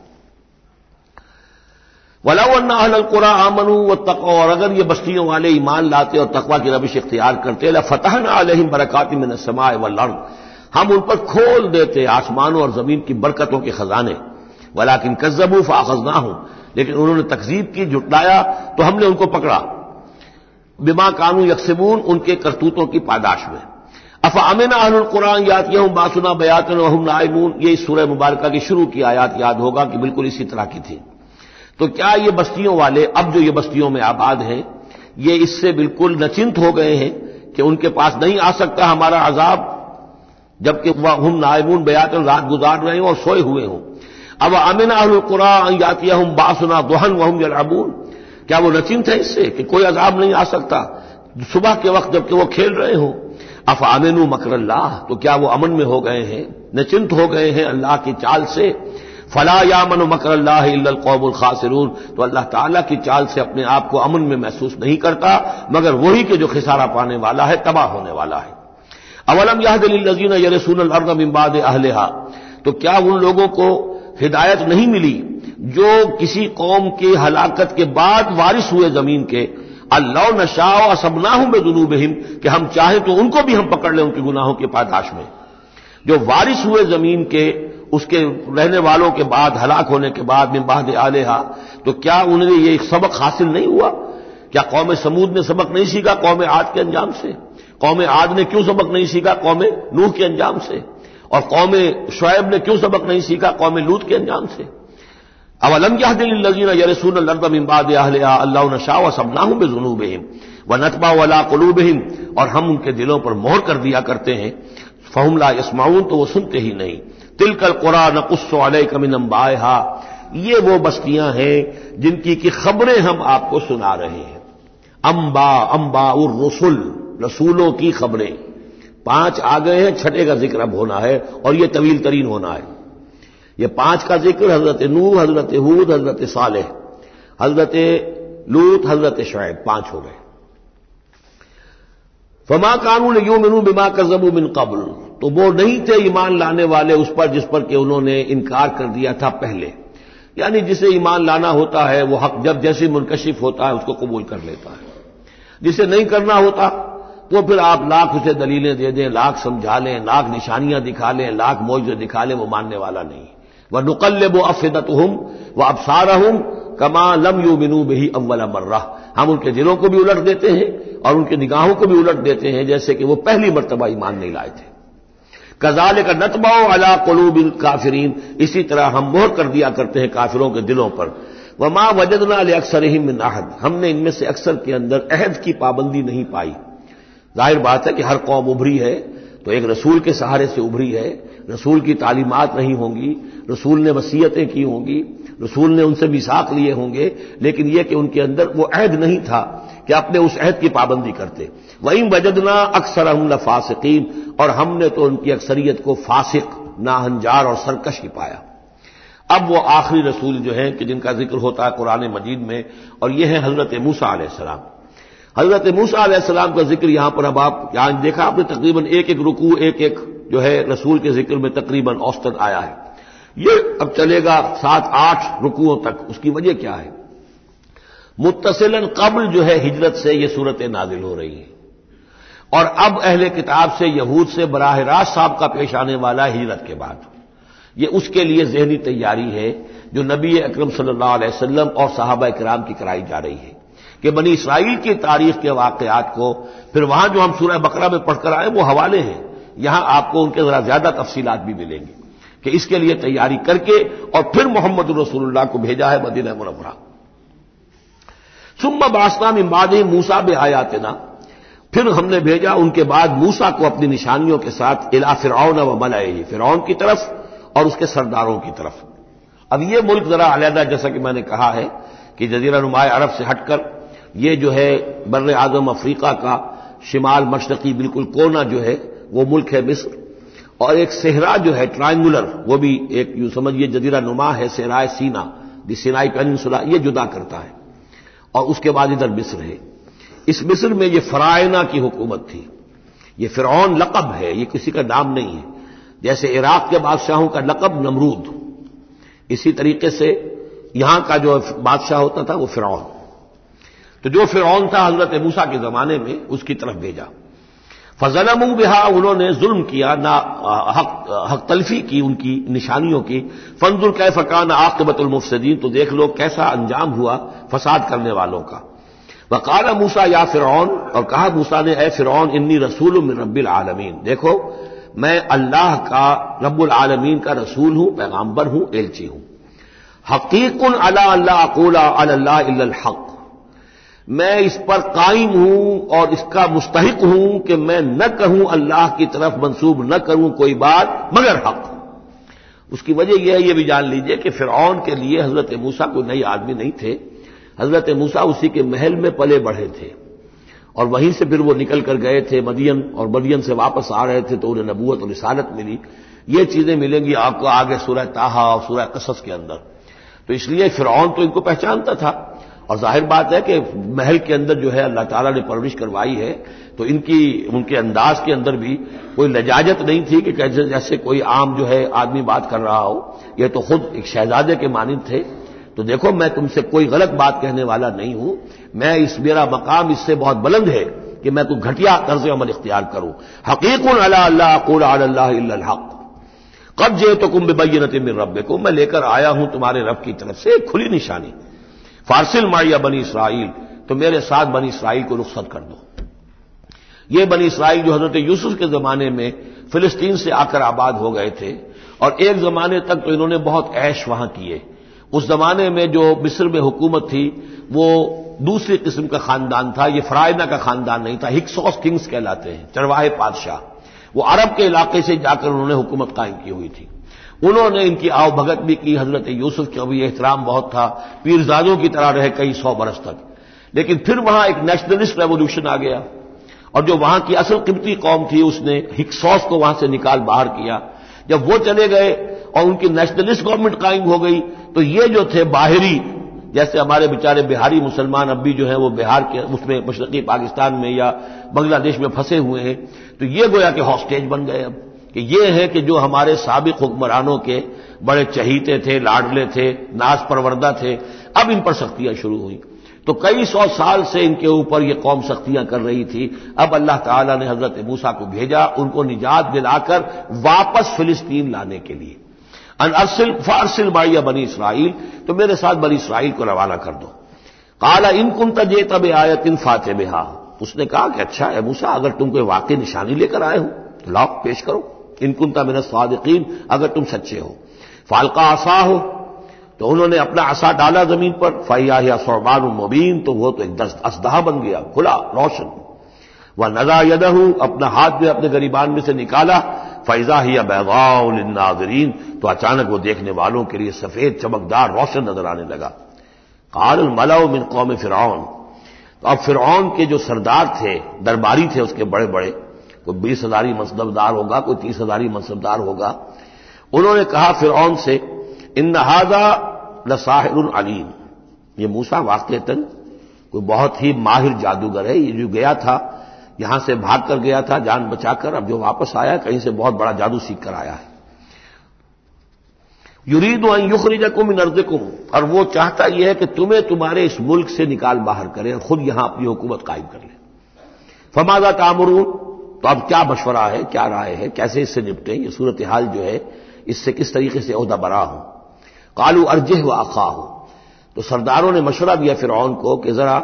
وَلَوْ أَنَّ أَهْلَ الْقُرَىٰ آمَنُوا وَاتَّقَوْا، اور اگر یہ بستیوں والے ایمان لاتے اور تقویٰ کی روش اختیار کرتے، لَفَتَحْنَا عَلَيْهِمْ بَرَكَاتٍ مِّنَ السَّمَاءِ وَالْأَرْضِ، ہم ان پر کھول دیتے آسمانوں اور زمین کی برکتوں کے خزانے. وَلَٰكِن كَذَّبُوا فَأَخَذْنَاهُمْ، لیکن انہوں نے تکذیب کی، جھٹلایا، تو ہم نے ان کو پکڑا. بِمَا كَانُوا يَكْسِبُونَ، ان کے کرتوتوں کی پاداش میں. أَفَأَمِنَ أَهْلُ الْقُرْآنِ يَأْتِيَهُمْ بَأْسُنَا بَيَاتًا وَهُمْ نَائِمُونَ، یہ اس سورہ مبارکہ کی شروع کی آیات یاد ہوگا کہ بالکل اسی طرح کی تھی. تو کیا یہ بستیوں والے اب جو یہ بستیوں میں آباد ہیں یہ اس سے بالکل نچنت ہو گئے ہیں کہ ان کے پاس نہیں آ سکتا ہمارا عذاب، جبکہ ہم نائمون بیاتن، رات گزار رہے ہوں اور سوئے ہوئے ہوں. اب امن اہل القریٰ ان یاتیہم باسنا ضحی وہم یلعبون، کیا وہ نچنت ہے اس سے کہ کوئی عذاب نہیں آ سکتا صبح کے وقت جبکہ وہ کھیل رہے ہوں؟ افامنوا مکر اللہ، تو کیا وہ امن میں ہو گئے ہیں، نچنت ہو گئے ہیں اللہ کی چال سے؟ فلا یامن مکر اللہ الا القوم الخاسرون، تو اللہ تعالیٰ کی چال سے اپنے آپ کو امن میں محسوس نہیں کرتا مگر وہی کہ جو خسارہ پانے والا ہے، تباہ ہونے والا ہے. اولم یہد للذین یرثون الارض من بعد اہلہا، تو کیا ان لوگوں کو ہدایت نہیں ملی جو کسی قوم کی ہلاکت کے بعد وارث ہوئے زمین کے؟ اللہ نشاء اصبناہم بذنوبہم، کہ ہم چاہیں تو ان کو بھی ہم پکڑ لیں ان کے گناہوں کے پاداش میں. جو وارث ہوئے زمین کے، اس کے رہنے والوں کے بعد، ہلاک ہونے کے بعد، من بعد اہلہا، تو کیا انہیں یہ سبق حاصل نہیں ہوا؟ کیا قوم سمود نے سبق نہیں سیکھا قوم عاد کے انجام سے؟ قوم عاد نے کیوں سبق نہیں سیکھا قوم نوح کے انجام سے؟ اور قوم شعیب نے کیوں سبق نہیں سیکھا قوم لوط کے انجام سے؟ اولم یہد للذین یرثون الارض من بعد اہلہا اللہ نشاء اصبناہم بذنوبہم ونطبع علی قلوبہم، اور ہم ان کے دلوں پر مہر کر دیا کرتے ہیں، فہم لا یسمعون، تو وہ سنتے ہی نہیں. تلک القریٰ نقص علیک من انبائہا، یہ وہ بستیاں ہیں جن کی خبریں ہم آپ کو سنا رہے ہیں. انباء الرسل، رسولوں کی خبریں. 5 آ گئے ہیں، 6 کا ذکر اب ہونا ہے اور یہ طویل ترین ہونا ہے. یہ 5 کا ذکر حضرت نوح، حضرت ہود، حضرت صالح، حضرت لوط، حضرت شعیب، 5 ہو گئے. فما كانوا ليؤمنوا بما كذبوا من قبل، تو وہ نہیں تھے ایمان لانے والے اس پر جس پر کہ انہوں نے انکار کر دیا تھا پہلے. یعنی جسے ایمان لانا ہوتا ہے وہ حق جب جیسے منکشف ہوتا ہے اس کو قبول کر لیتا ہے، جسے نہیں کرنا ہوتا تو پھر آپ لاکھ اسے دلیلیں دے دیں، لاکھ سمجھا لیں، لاکھ نشانیاں دکھا لیں، لاکھ معجزے دکھا لیں، وہ ماننے والا نہیں. وَنُقَلِّبُ أَفْئِدَتَهُمْ وَأَبْصَارَهُمْ كَمَا لَمْ يُؤْمِنُوا بِهِ أَوَّلَ مَرَّةٍ، ہم ان کے دلوں کو بھی الٹ دیتے ہیں اور ان کی نگاہوں کو بھی الٹ دیتے ہیں جیسے کہ وہ پہلی مرتبہ ایمان نہیں لائے تھے۔ كَذَلِكَ نَطْبَعُ عَلَىٰ قُلُوبِ الْكَافِرِينَ، اسی طرح ہم مہر کر دیا کرتے ہیں کافروں کے دلوں پر۔ وَمَا وَجَدْنَا لِأَكْثَرِهِم مِّنْ أَحَدٍ، ہم نے ان میں سے اکثر کے اندر عہد کی پابندی نہیں پائی۔ ظاہر بات ہے کہ ہر قوم ابھری ہے تو ایک رسول کے سہارے سے ابھری ہے، رسول کی تعلیمات نہیں ہوں گی، رسول نے وصیتیں کی ہوں گی، رسول نے ان سے میثاق لیے ہوں گے، لیکن یہ کہ ان کے اندر وہ عہد نہیں تھا کہ اپنے اس عہد کی پابندی کرتے۔ وَإِن وَجَدْنَا أَكْثَرَهُمْ لَفَاسِقِينَ، اور ہم نے تو ان کی اکثریت کو فاسق، ناہنجار اور سرکش ہی پایا۔ اب وہ آخری رسول جو ہیں کہ جن کا ذکر ہوتا ہے قرآن مجید میں، اور یہ ہے حضرت موسیٰ علیہ السلام۔ حضرت موسیٰ علیہ السلام کا ذکر یہاں پر اب آپ یہاں دیکھا آپ نے تقریباً ایک ایک رکوع ایک ایک جو ہے رسول کے ذکر میں تقریباً اوسطاً آیا ہے۔ یہ اب چلے گا 7-8 رکوعوں تک۔ اس کی وجہ کیا ہے؟ متصلاً قبل جو ہے ہجرت سے یہ صورتیں نازل ہو رہی ہیں، اور اب اہل کتاب سے یہود سے براہ راست سابقہ پیش آنے والا ہجرت کے بعد۔ یہ اس کے لیے ذہنی تیاری ہے جو نبی اکرم صلی اللہ علیہ وسلم اور صحابہ کرام کی کرائی جا رہی ہے کہ بنی اسرائیل کی تاریخ کے واقعات کو پھر وہاں جو ہم سورہ بقرہ میں پڑھ کر آئے وہ حوالے ہیں، یہاں آپ کو ان کے ذرا زیادہ تفصیلات بھی ملیں گی کہ اس کے لیے تیاری کر کے اور پھر محمد رسول اللہ کو بھیجا ہے مدینہ منورہ۔ ثم بعثنا من بعدهم موسیٰ بآیاتنا، پھر ہم نے بھیجا ان کے بعد موسیٰ کو اپنی نشانیوں کے ساتھ الی فرعون وملئہ، فرعون کی طرف اور اس کے سرداروں کی طرف۔ اب یہ ملک ذرا علیحدہ، جیسا کہ میں نے کہا ہے کہ جزیرہ نماء عرب سے ہٹ کر یہ جو ہے بر اعظم افریقہ کا شمال مشرقی بالکل کونا جو ہے وہ ملک ہے مصر، اور ایک صحرا جو ہے ٹرائنگولر، وہ بھی ایک یوں سمجھیے جزیرہ نما ہے، صحرائے سینا، دی سینائی پیننسولا، یہ جدا کرتا ہے، اور اس کے بعد ادھر مصر ہے۔ اس مصر میں یہ فرائنہ کی حکومت تھی۔ یہ فرعون لقب ہے، یہ کسی کا نام نہیں ہے، جیسے عراق کے بادشاہوں کا لقب نمرود، اسی طریقے سے یہاں کا جو بادشاہ ہوتا تھا وہ فرعون۔ تو جو فرعون تھا حضرت موسیٰ کے زمانے میں اس کی طرف بھیجا۔ فظلموا بہا، انہوں نے ظلم کیا، حق تلفی کی ان کی نشانیوں کی۔ فانظر کیف کان عاقبۃ المفسدین، تو دیکھ لو کیسا انجام ہوا فساد کرنے والوں کا۔ وقال موسیٰ یا فرعون، اور کہا موسیٰ نے اے فرعون انی رسول من رب العالمین، دیکھو میں اللہ کا رب العالمین کا رسول ہوں، پیغامبر ہوں، ایلچی ہوں۔ حقیق علی اللہ اقول علی اللہ الا الحق، میں اس پر قائم ہوں اور اس کا مستحق ہوں کہ میں نہ کہوں اللہ کی طرف منسوب نہ کروں کوئی بات مگر حق۔ اس کی وجہ یہ ہے، یہ بھی جان لیجئے کہ فرعون کے لیے حضرت موسیٰ کوئی نئی آدمی نہیں تھے، حضرت موسیٰ اسی کے محل میں پلے بڑھے تھے، اور وہیں سے پھر وہ نکل کر گئے تھے مدین، اور مدین سے واپس آ رہے تھے تو انہیں نبوت اور رسالت ملی۔ یہ چیزیں ملیں گی آپ کو آگے سورہ طٰہٰ اور سورہ قصص کے اندر۔ تو اس لیے فرعون تو ان کو پہچانتا تھا، اور ظاہر بات ہے کہ محل کے اندر جو ہے اللہ تعالیٰ نے پرورش کروائی ہے تو ان کے انداز کے اندر بھی کوئی لجاجت نہیں تھی کہ جیسے کوئی عام جو ہے آدمی بات کر رہا ہو، یہ تو خود ایک شہزادے کے مانند تھے۔ تو دیکھو میں تم سے کوئی غلط بات کہنے والا نہیں ہوں، میرا مقام اس سے بہت بلند ہے کہ میں کوئی گھٹیا طرز عمل اختیار کروں۔ حقیق علی اللہ اقول علی اللہ الا الحق قد جئتکم ببینۃ من ربکم، میں لے کر آیا ہوں تمہارے رب کی طرف سے ایک کھلی نشانی۔ فارسل معی بنی اسرائیل، تو میرے ساتھ بنی اسرائیل کو رخصت کر دو۔ یہ بنی اسرائیل جو حضرت یوسف کے زمانے میں فلسطین سے آ کر آباد ہو گئے تھے، اور ایک زمانے تک تو انہوں نے بہت عیش وہاں کیے۔ اس زمانے میں جو مصر میں حکومت تھی وہ دوسری قسم کا خاندان تھا، یہ فرائنہ کا خاندان نہیں تھا، ہکسوس کنگز کہلاتے ہیں، چرواہے بادشاہ۔ وہ عرب کے علاقے سے جا کر انہوں نے حکومت قائم کی ہوئی تھی۔ انہوں نے ان کی آؤ بھگت بھی کی، حضرت یوسف کا بھی احترام بہت تھا، پیرزادوں کی طرح رہے کئی 100 برس تک۔ لیکن پھر وہاں ایک نیشنلسٹ ریولوشن آ گیا، اور جو وہاں کی اصل قبطی قوم تھی اس نے ہکسوس کو وہاں سے نکال باہر کیا۔ جب وہ چلے گئے اور ان کی نیشنلسٹ گورنمنٹ قائم ہو گئی تو یہ جو تھے باہری، جیسے ہمارے بیچارے بہاری مسلمان اب بھی جو ہیں وہ بہار کے اس میں مشرقی پاکستان میں یا بنگلہ دیش میں پھنسے ہوئے ہیں، تو یہ گویا کہ ہاسٹیج بن گئے اب، کہ یہ ہے کہ جو ہمارے سابق حکمرانوں کے بڑے چہیتے تھے، لاڈلے تھے، ناز پروردہ تھے، اب ان پر سختیاں شروع ہوئیں۔ تو کئی 100 سال سے ان کے اوپر یہ قوم سختیاں کر رہی تھی۔ اب اللہ تعالیٰ نے حضرت موسیٰ کو بھیجا ان کو نجات دلا کر واپس فلسطین لانے کے لیے۔ ان ارسل فارسل معی بنی اسرائیل، تو میرے ساتھ بنی اسرائیل کو روانہ کر دو۔ قال ان کنت جئت بآیۃ فات بہا، اس نے کہا کہ اچھا ہے موسیٰ، اگر تم کوئی واقعی نشانی لے کر آئے ہو تو لاؤ پیش کرو، ان کنت من الصادقین، اگر تم سچے ہو۔ فالقى عصاہ، تو انہوں نے اپنا عصا ڈالا زمین پر، فاذا ہی ثعبان مبین، تو وہ تو ایک اسدحہ بن گیا کھلا روشن۔ ونزع یدہ، اپنا ہاتھ بھی اپنے گریبان میں سے نکالا، فاذا ہی بیضاء للناظرین، تو اچانک وہ دیکھنے والوں کے لیے سفید چمکدار روشن نظر آنے لگا۔ قال الملأ من قوم فرعون، تو اب فرعون کے جو سردار تھے، درباری تھے اس کے بڑے بڑے، کوئی 20,000 منصبدار ہوگا، کوئی 30,000 منصبدار ہوگا، انہوں نے کہا فرعون سے ان ھذا لساحر علیم، یہ موسیٰ واقعتاً کوئی بہت ہی ماہر جادوگر ہے، یہ جو گیا تھا یہاں سے بھاگ کر گیا تھا جان بچا کر، اب جو واپس آیا کہیں سے بہت بڑا جادو سیکھ کر آیا ہے۔ یرید ان یخرجکم من ارضکم، اور وہ چاہتا یہ ہے کہ تمہیں تمہارے اس ملک سے نکال باہر کرے اور خود یہاں اپنی حکومت قائم کر لے۔ فماذا تأمرون، تو اب کیا مشورہ ہے، کیا رائے ہے، کیسے اس سے نپٹیں، یہ صورتحال جو ہے اس سے کس طریقے سے عہدہ برا ہوں۔ قالوا ارجہ واخاہ، تو سرداروں نے مشورہ دیا فرعون کو کہ ذرا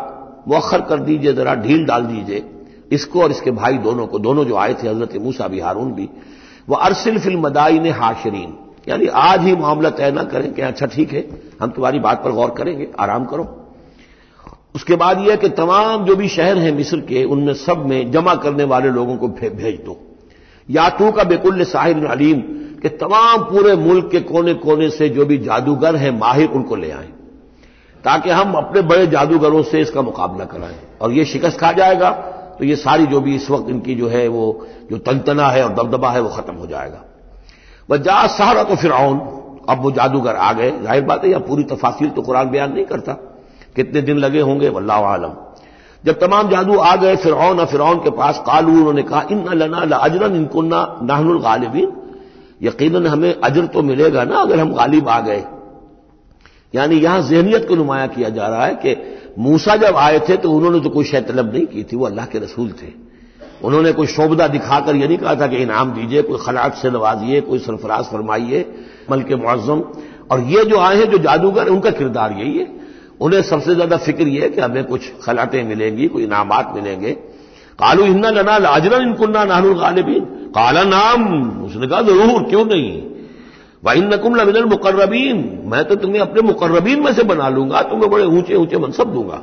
مؤخر کر دیجئے، ذرا ڈھیل ڈال دیجئے اس کو اور اس کے بھائی دونوں کو، دونوں جو آئے تھے حضرت موسیٰ بھی ہارون بھی، وارسل فی المدائن حاشرین، یعنی آج ہی معاملہ طے نہ کریں کہ اچھا ٹھیک ہے ہم تمہاری بات پر غور کریں گے، آرام کرو۔ اس کے بعد یہ کہ تمام جو بھی شہر ہیں مصر کے، ان میں سب میں جمع کرنے والے لوگوں کو بھیج دو، یا تو کا بکل ساحر علیم، کہ تمام پورے ملک کے کونے کونے سے جو بھی جادوگر ہیں ماہر ان کو لے آئیں، تاکہ ہم اپنے بڑے جادوگروں سے اس کا مقابلہ کرائیں، اور یہ شکست کھا جائے گا تو یہ ساری جو بھی اس وقت ان کی جو ہے وہ جو تنتنا ہے اور دبدبہ ہے وہ ختم ہو جائے گا۔ وجاء السحرۃ فرعون، اب وہ جادوگر آ گئے، ظاہر بات ہے یا پوری تفاصیل تو قرآن بیان نہیں کرتا، کتنے دن لگے ہوں گے واللہ عالم۔ جب تمام جادو آ گئے فرعون کے پاس، قالوا، انہوں نے کہا ان لنا لاجرا ان كنا نحن الغالبین، یقیناً ہمیں اجر تو ملے گا نا اگر ہم غالب آ گئے۔ یعنی یہاں ذہنیت کو نمایاں کیا جا رہا ہے کہ موسیٰ جب آئے تھے تو انہوں نے تو کوئی شے طلب نہیں کی تھی، وہ اللہ کے رسول تھے، انہوں نے کوئی شعبدہ دکھا کر یہ نہیں کہا تھا کہ انعام دیجئے، کوئی خلاعت سے نوازیے، کوئی سرفراز فرمائیے، ملک معظم۔ اور یہ جو آئے ہیں جو جادوگر، ان کا کردار یہی ہے، انہیں سب سے زیادہ فکر یہ ہے کہ ہمیں کچھ خلعتیں ملیں گی، کوئی انعامات ملیں گے۔ قالوا ان لنا لاجرا ان كنا نحن الغالبین، قال نعم، اس نے کہا ضرور، کیوں نہیں، وانکم لمن المقربین، میں تو تمہیں اپنے مقربین میں سے بنا لوں گا، تمہیں بڑے اونچے اونچے منصب دوں گا۔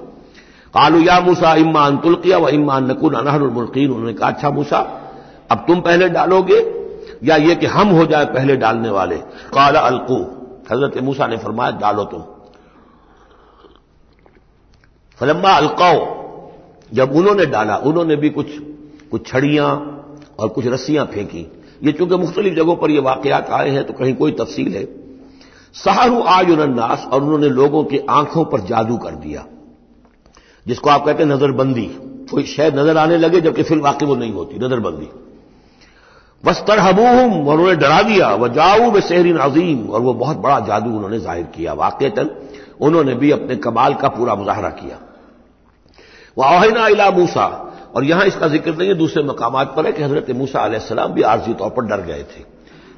قالوا یا موسیٰ اما ان تلقی واما ان نکون نحن الملقین، انہوں نے کہا اچھا موسیٰ اب تم پہلے ڈالو گے یا یہ کہ ہم ہو جائے پہلے ڈالنے والے۔ قال القوا، حضرت موسیٰ نے فرمایا ڈالو تم۔ فلما القوا، جب انہوں نے ڈالا، انہوں نے بھی کچھ چھڑیاں اور کچھ رسیاں پھینکی، یہ چونکہ مختلف جگہوں پر یہ واقعات آئے ہیں تو کہیں کوئی تفصیل ہے۔ سحروا اعین الناس، اور انہوں نے لوگوں کی آنکھوں پر جادو کر دیا، جس کو آپ کہتے ہیں نظر بندی، کوئی شے نظر آنے لگے جبکہ فی الواقع وہ نہیں ہوتی، نظر بندی۔ واسترهبوهم، اور انہوں نے ڈرا دیا، وجاؤوا بسحر عظیم، اور وہ بہت بڑا جادو انہوں نے ظاہر کیا، واقعتاً انہوں نے بھی اپنے کمال کا پورا مظاہرہ کیا۔ واوحینا الی موسیٰ، اور یہاں اس کا ذکر نہیں ہے، دوسرے مقامات پر ہے کہ حضرت موسیٰ علیہ السلام بھی عارضی طور پر ڈر گئے تھے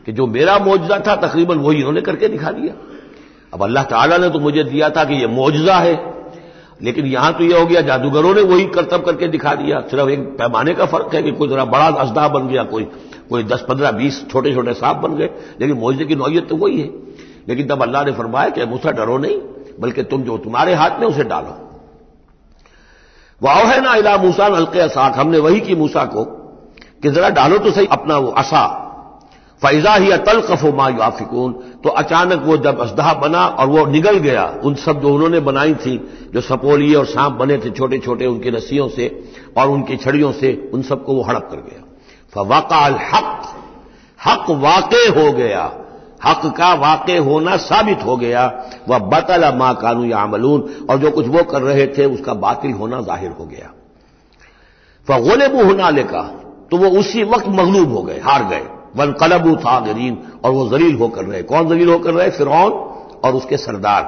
کہ جو میرا معجزہ تھا تقریباً وہی انہوں نے کر کے دکھا دیا۔ اب اللہ تعالیٰ نے تو مجھے دیا تھا کہ یہ معجزہ ہے، لیکن یہاں تو یہ ہو گیا جادوگروں نے وہی کرتب کر کے دکھا دیا، صرف ایک پیمانے کا فرق ہے کہ کوئی ذرا بڑا اژدہا بن گیا، کوئی 10 15 20 چھوٹے چھوٹے سانپ بن گئے، لیکن معجزے کی نوعیت تو وہی ہے۔ لیکن تب اللہ نے فرمایا کہ موسیٰ ڈرو نہیں، بلکہ تم جو تمہارے ہاتھ میں اسے ڈالو۔ وَأَوْحَيْنَا إِلَىٰ مُوسَىٰ أَنْ أَلْقِ عَصَاكَ، ہم نے وہی کی موسیٰ کو کہ ذرا ڈالو تو صحیح اپنا وہ عصا۔ فَإِذَا هِيَ تَلْقَفُ مَا يَأْفِكُونَ، تو اچانک وہ جب اژدہا بنا اور وہ نگل گیا، ان سب جو انہوں نے بنائی تھی، جو سپولیے اور سانپ بنے تھے چھوٹے چھوٹے ان کی رسیوں سے اور ان کی چھڑیوں سے، ان سب کو وہ ہڑپ کر گیا۔ فَوَقَعَ الْحَقُّ، حق واقع ہو گیا، حق کا واقع ہونا ثابت ہو گیا۔ وَبَطَلَ مَا كَانُوا يَعْمَلُونَ، اور جو کچھ وہ کر رہے تھے اس کا باطل ہونا ظاہر ہو گیا۔ فَغُلِبُوا هُنَالِكَ، تو وہ اسی وقت مغلوب ہو گئے، ہار گئے۔ وَانقَلَبُوا صَاغِرِينَ، اور وہ ذلیل ہو کر رہے، کون ذلیل ہو کر رہے؟ فرعون اور اس کے سردار۔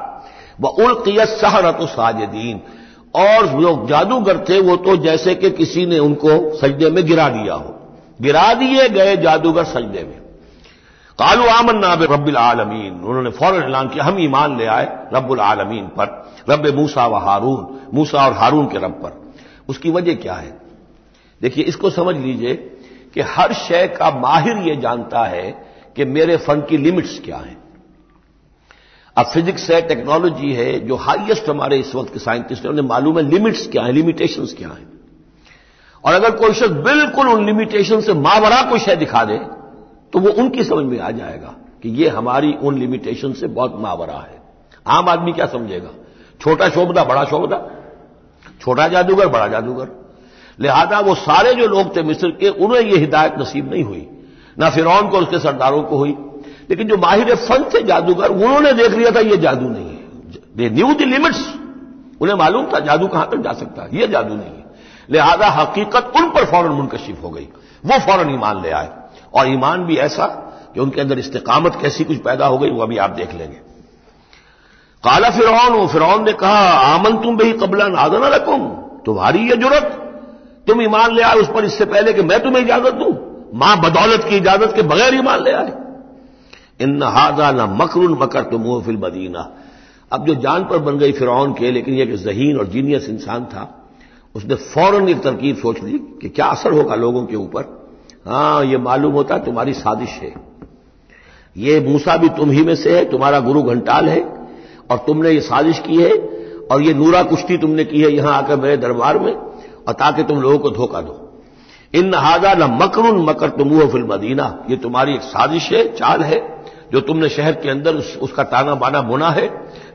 وَأُلْقِيَ السَّحَرَةُ سَاجِدِينَ، اور جو جادوگر تھے وہ تو جیسے کہ کسی نے ان کو سجدے میں گرا دیا ہو، گرا دیے گئے جادوگر سجدے میں۔ قالوا آمنا برب العالمین، انہوں نے فوراً اعلان کیا ہم ایمان لے آئے رب العالمین پر، رب موسیٰ و ہارون، موسیٰ اور ہارون کے رب پر۔ اس کی وجہ کیا ہے؟ دیکھیے اس کو سمجھ لیجئے کہ ہر شے کا ماہر یہ جانتا ہے کہ میرے فن کی لمٹس کیا ہیں۔ اب فزکس ہے، ٹیکنالوجی ہے، جو ہائیسٹ ہمارے اس وقت کے سائنٹسٹ ہیں انہیں معلوم ہے لمٹس کیا ہیں، لمیٹیشنز کیا ہیں، اور اگر کوئی شخص بالکل ان لمیٹیشن سے ماورا کوئی شے دکھا دے تو وہ ان کی سمجھ میں آ جائے گا کہ یہ ہماری ان لمیٹیشن سے بہت ماورا ہے۔ عام آدمی کیا سمجھے گا؟ چھوٹا شعبدہ بڑا شعبدہ، چھوٹا جادوگر بڑا جادوگر۔ لہذا وہ سارے جو لوگ تھے مصر کے انہیں یہ ہدایت نصیب نہیں ہوئی، نہ فرعون کو اور اس کے سرداروں کو ہوئی، لیکن جو ماہر فن تھے جادوگر انہوں نے دیکھ لیا تھا یہ جادو نہیں ہے، دے نیو دی لمٹس، انہیں معلوم تھا جادو کہاں تک جا سکتا ہے، یہ جادو نہیں ہے۔ لہذا حقیقت ان پر فوراً منکشف ہو گئی، وہ فوراً ایمان لے آئے، اور ایمان بھی ایسا کہ ان کے اندر استقامت کیسی کچھ پیدا ہو گئی وہ ابھی آپ دیکھ لیں گے۔ قال فرعون نے کہا آمنتم بہ قبل ان آذن لکم، تمہاری یہ جرت، تم ایمان لے آئے اس پر اس سے پہلے کہ میں تمہیں اجازت دوں، ماں بدولت کی اجازت کے بغیر ایمان لے آئے۔ ان ھذا لمکر مکرتموہ فی المدینہ، اب جو جان پر بن گئی فرعون کے، لیکن یہ کہ ذہین اور جینیس انسان تھا، اس نے فوراً ایک ترکیب سوچ لی کہ کیا اثر ہوگا لوگوں کے اوپر۔ ہاں یہ معلوم ہوتا ہے تمہاری سازش ہے، یہ موسیٰ بھی تم ہی میں سے ہے، تمہارا گرو گھنٹال ہے، اور تم نے یہ سازش کی ہے، اور یہ نورا کشتی تم نے کی ہے یہاں آ کر میرے دربار میں، اور تاکہ تم لوگوں کو دھوکہ دو۔ ان ھذا لمکر مکرتموہ فی المدینہ، یہ تمہاری ایک سازش ہے، چال ہے جو تم نے شہر کے اندر اس کا تانا بانا بنا ہے،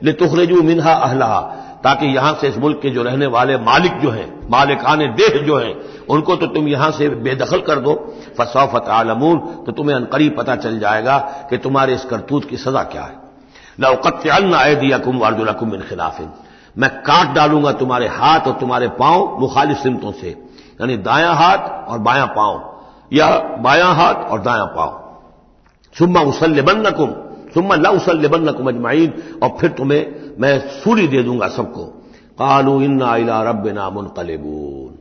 لتخرجوا منہا اہلہا، تاکہ یہاں سے اس ملک کے جو رہنے والے مالک جو ہیں، مالکان دیہ جو ہیں، ان کو تو تم یہاں سے بے دخل کر دو، فسوف تعلمون، تو تمہیں عنقریب پتہ چل جائے گا کہ تمہارے اس کرتوت کی سزا کیا ہے۔ لأقطعن ایدیکم وارجلکم من خلاف، میں کاٹ ڈالوں گا تمہارے ہاتھ اور تمہارے پاؤں مخالف سمتوں سے، یعنی دایاں ہاتھ اور بایاں پاؤں، یا بایاں ہاتھ اور دایاں پاؤں۔ ثم اصلبنکم، ثم لأصلبنکم اجمعین، اور پھر تمہیں میں سولی دے دوں گا سب کو۔ قالوا انا الی ربنا منقلبون،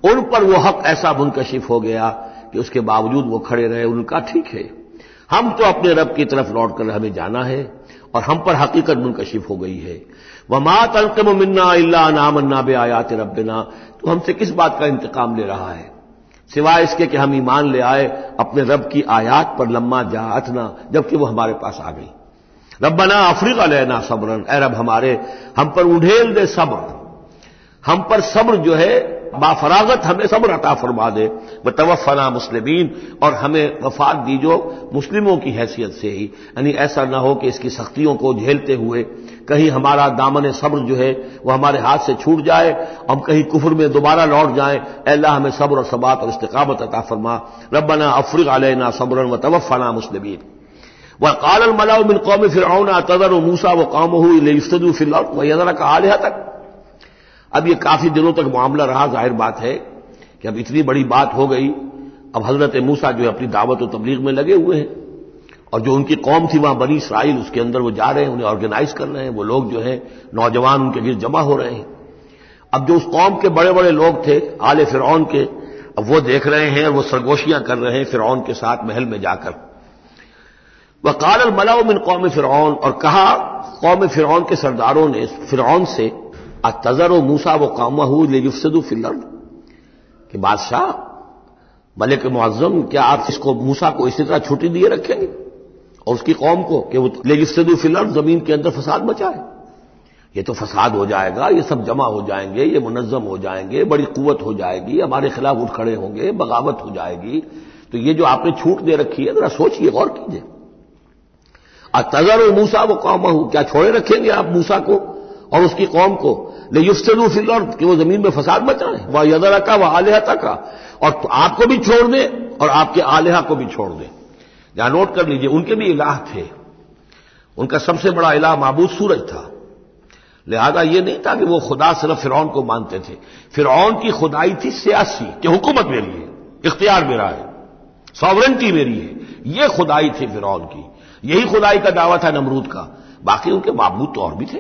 ان پر وہ حق ایسا منکشف ہو گیا کہ اس کے باوجود وہ کھڑے رہے، ان کا ٹھیک ہے، ہم تو اپنے رب کی طرف لوٹ کر ہمیں جانا ہے، اور ہم پر حقیقت منکشف ہو گئی ہے۔ وما تنقم منا الا ان آمنا بآیات ربنا، تو ہم سے کس بات کا انتقام لے رہا ہے سوائے اس کے کہ ہم ایمان لے آئے اپنے رب کی آیات پر، لما جاءتنا، جبکہ وہ ہمارے پاس آ گئی۔ ربنا افرغ علینا صبرا، اے رب ہمارے ہم پر اڈھیل دے صبر، ہم پر صبر جو ہے با فراغت ہمیں صبر عطا فرما دے، وتوفنا مسلمین، اور ہمیں وفات دیجو مسلموں کی حیثیت سے ہی، یعنی ایسا نہ ہو کہ اس کی سختیوں کو جھیلتے ہوئے کہیں ہمارا دامن صبر جو ہے وہ ہمارے ہاتھ سے چھوٹ جائے، ہم کہیں کفر میں دوبارہ لوٹ جائیں۔ اے اللہ ہمیں صبر اور ثبات اور استقامت عطا فرما۔ ربنا افرغ علینا صبرا وتوفنا مسلمین۔ وقال الملأ من قوم فرعون اتذر موسى وقومه ليفسدوا في الارض ويذرك آلهتك، اب یہ کافی دنوں تک معاملہ رہا، ظاہر بات ہے کہ اب اتنی بڑی بات ہو گئی، اب حضرت موسیٰ جو ہے اپنی دعوت و تبلیغ میں لگے ہوئے ہیں، اور جو ان کی قوم تھی وہاں بنی اسرائیل، اس کے اندر وہ جا رہے ہیں، انہیں آرگنائز کر رہے ہیں، وہ لوگ جو ہیں نوجوان ان کے گرد جمع ہو رہے ہیں۔ اب جو اس قوم کے بڑے بڑے لوگ تھے آل فرعون کے، اب وہ دیکھ رہے ہیں اور وہ سرگوشیاں کر رہے ہیں فرعون کے ساتھ محل میں جا کر۔ وقال الملأ من قوم فرعون، اور کہا قوم فرعون کے سرداروں نے فرعون سے، اتذر موسیٰ وقومہ لیفسدوا فی الارض، کہ بادشاہ ملک معظم کیا آپ اس کو موسیٰ کو اسی طرح چھٹی دیے رکھیں گے اور اس کی قوم کو کہ وہ لیفسدوا فی الارض، زمین کے اندر فساد مچائے؟ یہ تو فساد ہو جائے گا، یہ سب جمع ہو جائیں گے، یہ منظم ہو جائیں گے، بڑی قوت ہو جائے گی، ہمارے خلاف اٹھ کھڑے ہوں گے، بغاوت ہو جائے گی، تو یہ جو آپ نے چھوٹ دے رکھی ہے ذرا سوچئے، غور کیجئے۔ اتذر موسیٰ وقومہ، کیا چھوڑے رکھیں گے آپ موسیٰ کو اور اس کی قوم کو، لیفسدوا فی الارض، کہ وہ زمین میں فساد مچائیں، وَیَذَرَکَ وَآلِہَتَکَ، اور آپ کو بھی چھوڑ دیں اور آپ کے آلہہ کو بھی چھوڑ دیں۔ یہاں نوٹ کر لیجئے ان کے بھی الہ تھے، ان کا سب سے بڑا الہ معبود سورج تھا، لہذا یہ نہیں تھا کہ وہ خدا صرف فرعون کو مانتے تھے، فرعون کی خدائی تھی سیاسی، کہ حکومت میری ہے، اختیار میرا ہے، ساورنٹی میری ہے، یہ خدائی تھی فرعون کی، یہی خدائی کا دعویٰ تھا نمرود کا، باقی ان کے معبود تو اور بھی تھے،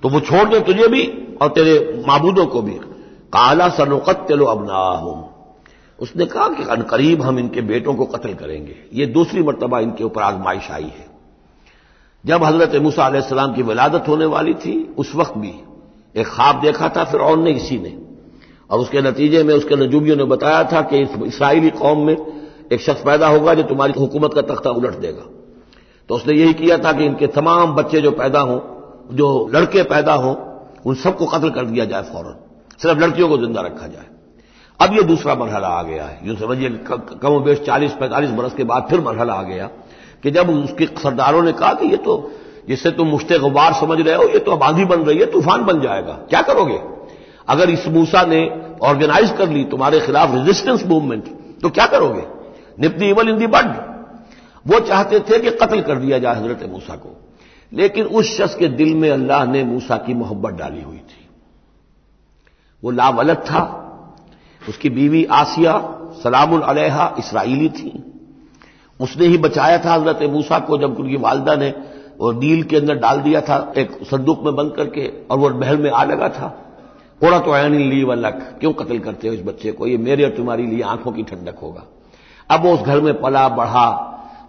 تو وہ چھوڑ دیں تجھے بھی اور تیرے معبودوں کو بھی۔ قال سنقتل ابناءہم، اس نے کہا کہ عنقریب ہم ان کے بیٹوں کو قتل کریں گے. یہ دوسری مرتبہ ان کے اوپر آزمائش آئی ہے. جب حضرت موسیٰ علیہ السلام کی ولادت ہونے والی تھی اس وقت بھی ایک خواب دیکھا تھا فرعون نے اسی نے، اور اس کے نتیجے میں اس کے نجومیوں نے بتایا تھا کہ اس اسرائیلی قوم میں ایک شخص پیدا ہوگا جو تمہاری حکومت کا تختہ الٹ دے گا. تو اس نے یہی کیا تھا کہ ان کے تمام بچے جو پیدا ہوں، جو لڑکے پیدا ہوں، ان سب کو قتل کر دیا جائے فوراً، صرف لڑکیوں کو زندہ رکھا جائے. اب یہ دوسرا مرحلہ آ گیا ہے، یوں سمجھیے کم و بیش 40-45 برس کے بعد پھر مرحلہ آ گیا کہ جب اس کے سرداروں نے کہا کہ یہ تو جس سے تم مشت غبار سمجھ رہے ہو، یہ تو اب آندھی بن رہی ہے، طوفان بن جائے گا، کیا کرو گے؟ اگر اس موسیٰ نے آرگنائز کر لی تمہارے خلاف ریزسٹنس موومنٹ تو کیا کرو گے؟ نپ دی ایول ان دی بڈ. وہ چاہتے تھے کہ قتل کر دیا جائے حضرت موسیٰ کو، لیکن اس شخص کے دل میں اللہ نے موسیٰ کی محبت ڈالی ہوئی تھی. وہ لا ولد تھا. اس کی بیوی آسیہ سلام علیہا اسرائیلی تھی. اس نے ہی بچایا تھا حضرت موسیٰ کو جب ان کی والدہ نے وہ نیل کے اندر ڈال دیا تھا ایک صندوق میں بند کر کے، اور وہ محل میں آ لگا تھا. قرۃ عین لی ولک، کیوں قتل کرتے ہو اس بچے کو؟ یہ میرے اور تمہاری لیے آنکھوں کی ٹھنڈک ہوگا. اب وہ اس گھر میں پلا بڑھا،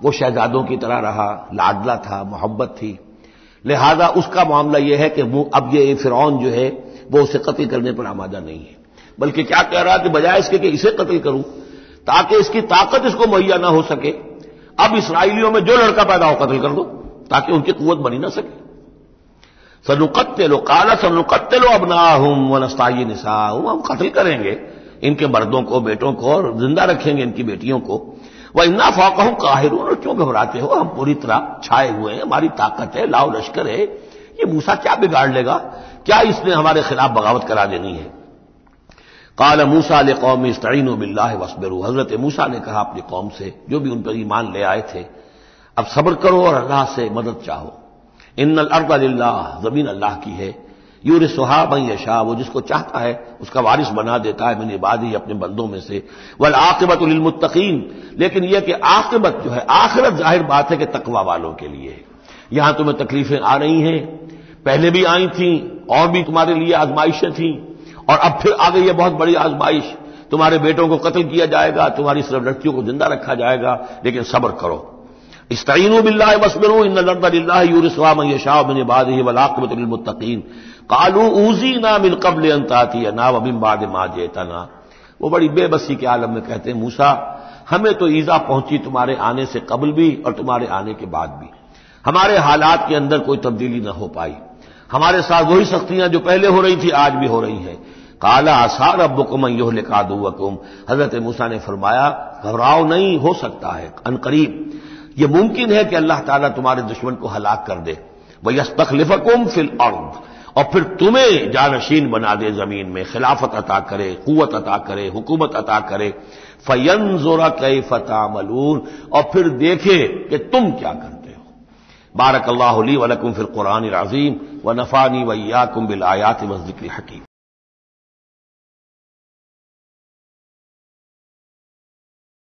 وہ شہزادوں کی طرح رہا، لاڈلا تھا، محبت تھی. لہذا اس کا معاملہ یہ ہے کہ اب یہ فرعون جو ہے وہ اسے قتل کرنے پر آمادہ نہیں ہے، بلکہ کیا کہہ رہا کہ بجائے اس کے کہ اسے قتل کروں تاکہ اس کی طاقت اس کو مہیا نہ ہو سکے، اب اسرائیلیوں میں جو لڑکا پیدا ہو قتل کر دو تاکہ ان کی قوت بنی نہ سکے. سنقتل قال سنقتل ابناءهم ونستحيي نساءهم، ہم قتل کریں گے ان کے مردوں کو، بیٹوں کو، اور زندہ رکھیں گے ان کی بیٹیوں کو. وَإِنَّا فَوْقَهُمْ قَاهِرُونَ، اور کیوں گھبراتے ہو؟ ہم پوری طرح چھائے ہوئے ہیں، ہماری طاقت ہے، لاؤ لشکر ہے. یہ موسیٰ کیا بگاڑ لے گا؟ کیا اس نے ہمارے خلاف بغاوت کرا دینی ہے؟ قال موسیٰ لقومہ استعینوا باللہ واصبروا، حضرت موسیٰ نے کہا اپنی قوم سے جو بھی ان پر ایمان لے آئے تھے، اب صبر کرو اور اللہ سے مدد چاہو. ان الارض للہ، زمین اللہ کی ہے. یورثھا من یشاء، وہ جس کو چاہتا ہے اس کا وارث بنا دیتا ہے، من عبادہ، اپنے بندوں میں سے. والعاقبۃ للمتقین، لیکن یہ کہ عاقبت جو ہے، آخرت ظاہر بات ہے کہ تقوی والوں کے لیے. یہاں تمہیں تکلیفیں آ رہی ہیں، پہلے بھی آئی تھیں اور بھی تمہارے لیے آزمائشیں تھیں، اور اب پھر آ گئی یہ بہت بڑی آزمائش. تمہارے بیٹوں کو قتل کیا جائے گا، تمہاری صرف لڑکیوں کو زندہ رکھا جائے گا، لیکن صبر کرو. استعینوا باللہ واصبروا ان الارض للہ یورثھا من یشاء من عبادہ والعاقبۃ للمتقین. قالوا اوذینا من قبل ان تاتینا ومن بعد ما جئتنا، وہ بڑی بے بسی کے عالم میں کہتے ہیں موسیٰ ہمیں تو ایذا پہنچی تمہارے آنے سے قبل بھی اور تمہارے آنے کے بعد بھی، ہمارے حالات کے اندر کوئی تبدیلی نہ ہو پائی، ہمارے ساتھ وہی سختیاں جو پہلے ہو رہی تھی آج بھی ہو رہی ہیں. قال عسى ربكم ان يهلك عدوكم، حضرت موسیٰ نے فرمایا گھبراؤ نہیں، ہو سکتا ہے عنقریب یہ ممکن ہے کہ اللہ تعالیٰ تمہارے دشمن کو ہلاک کر دے. وَيَسْتَخْلِفَكُمْ فِي الْأَرْضِ، اور پھر تمہیں جانشین بنا دے زمین میں، خلافت عطا کرے، قوت عطا کرے، حکومت عطا کرے. فَيَنْظُرَ كَيْفَ تَعْمَلُونَ، اور پھر دیکھے کہ تم کیا کرتے ہو. بارک اللہ لی ولکم فی القرآن العظیم ونفعنی وإیاکم بالآیات والذکر الحکیم.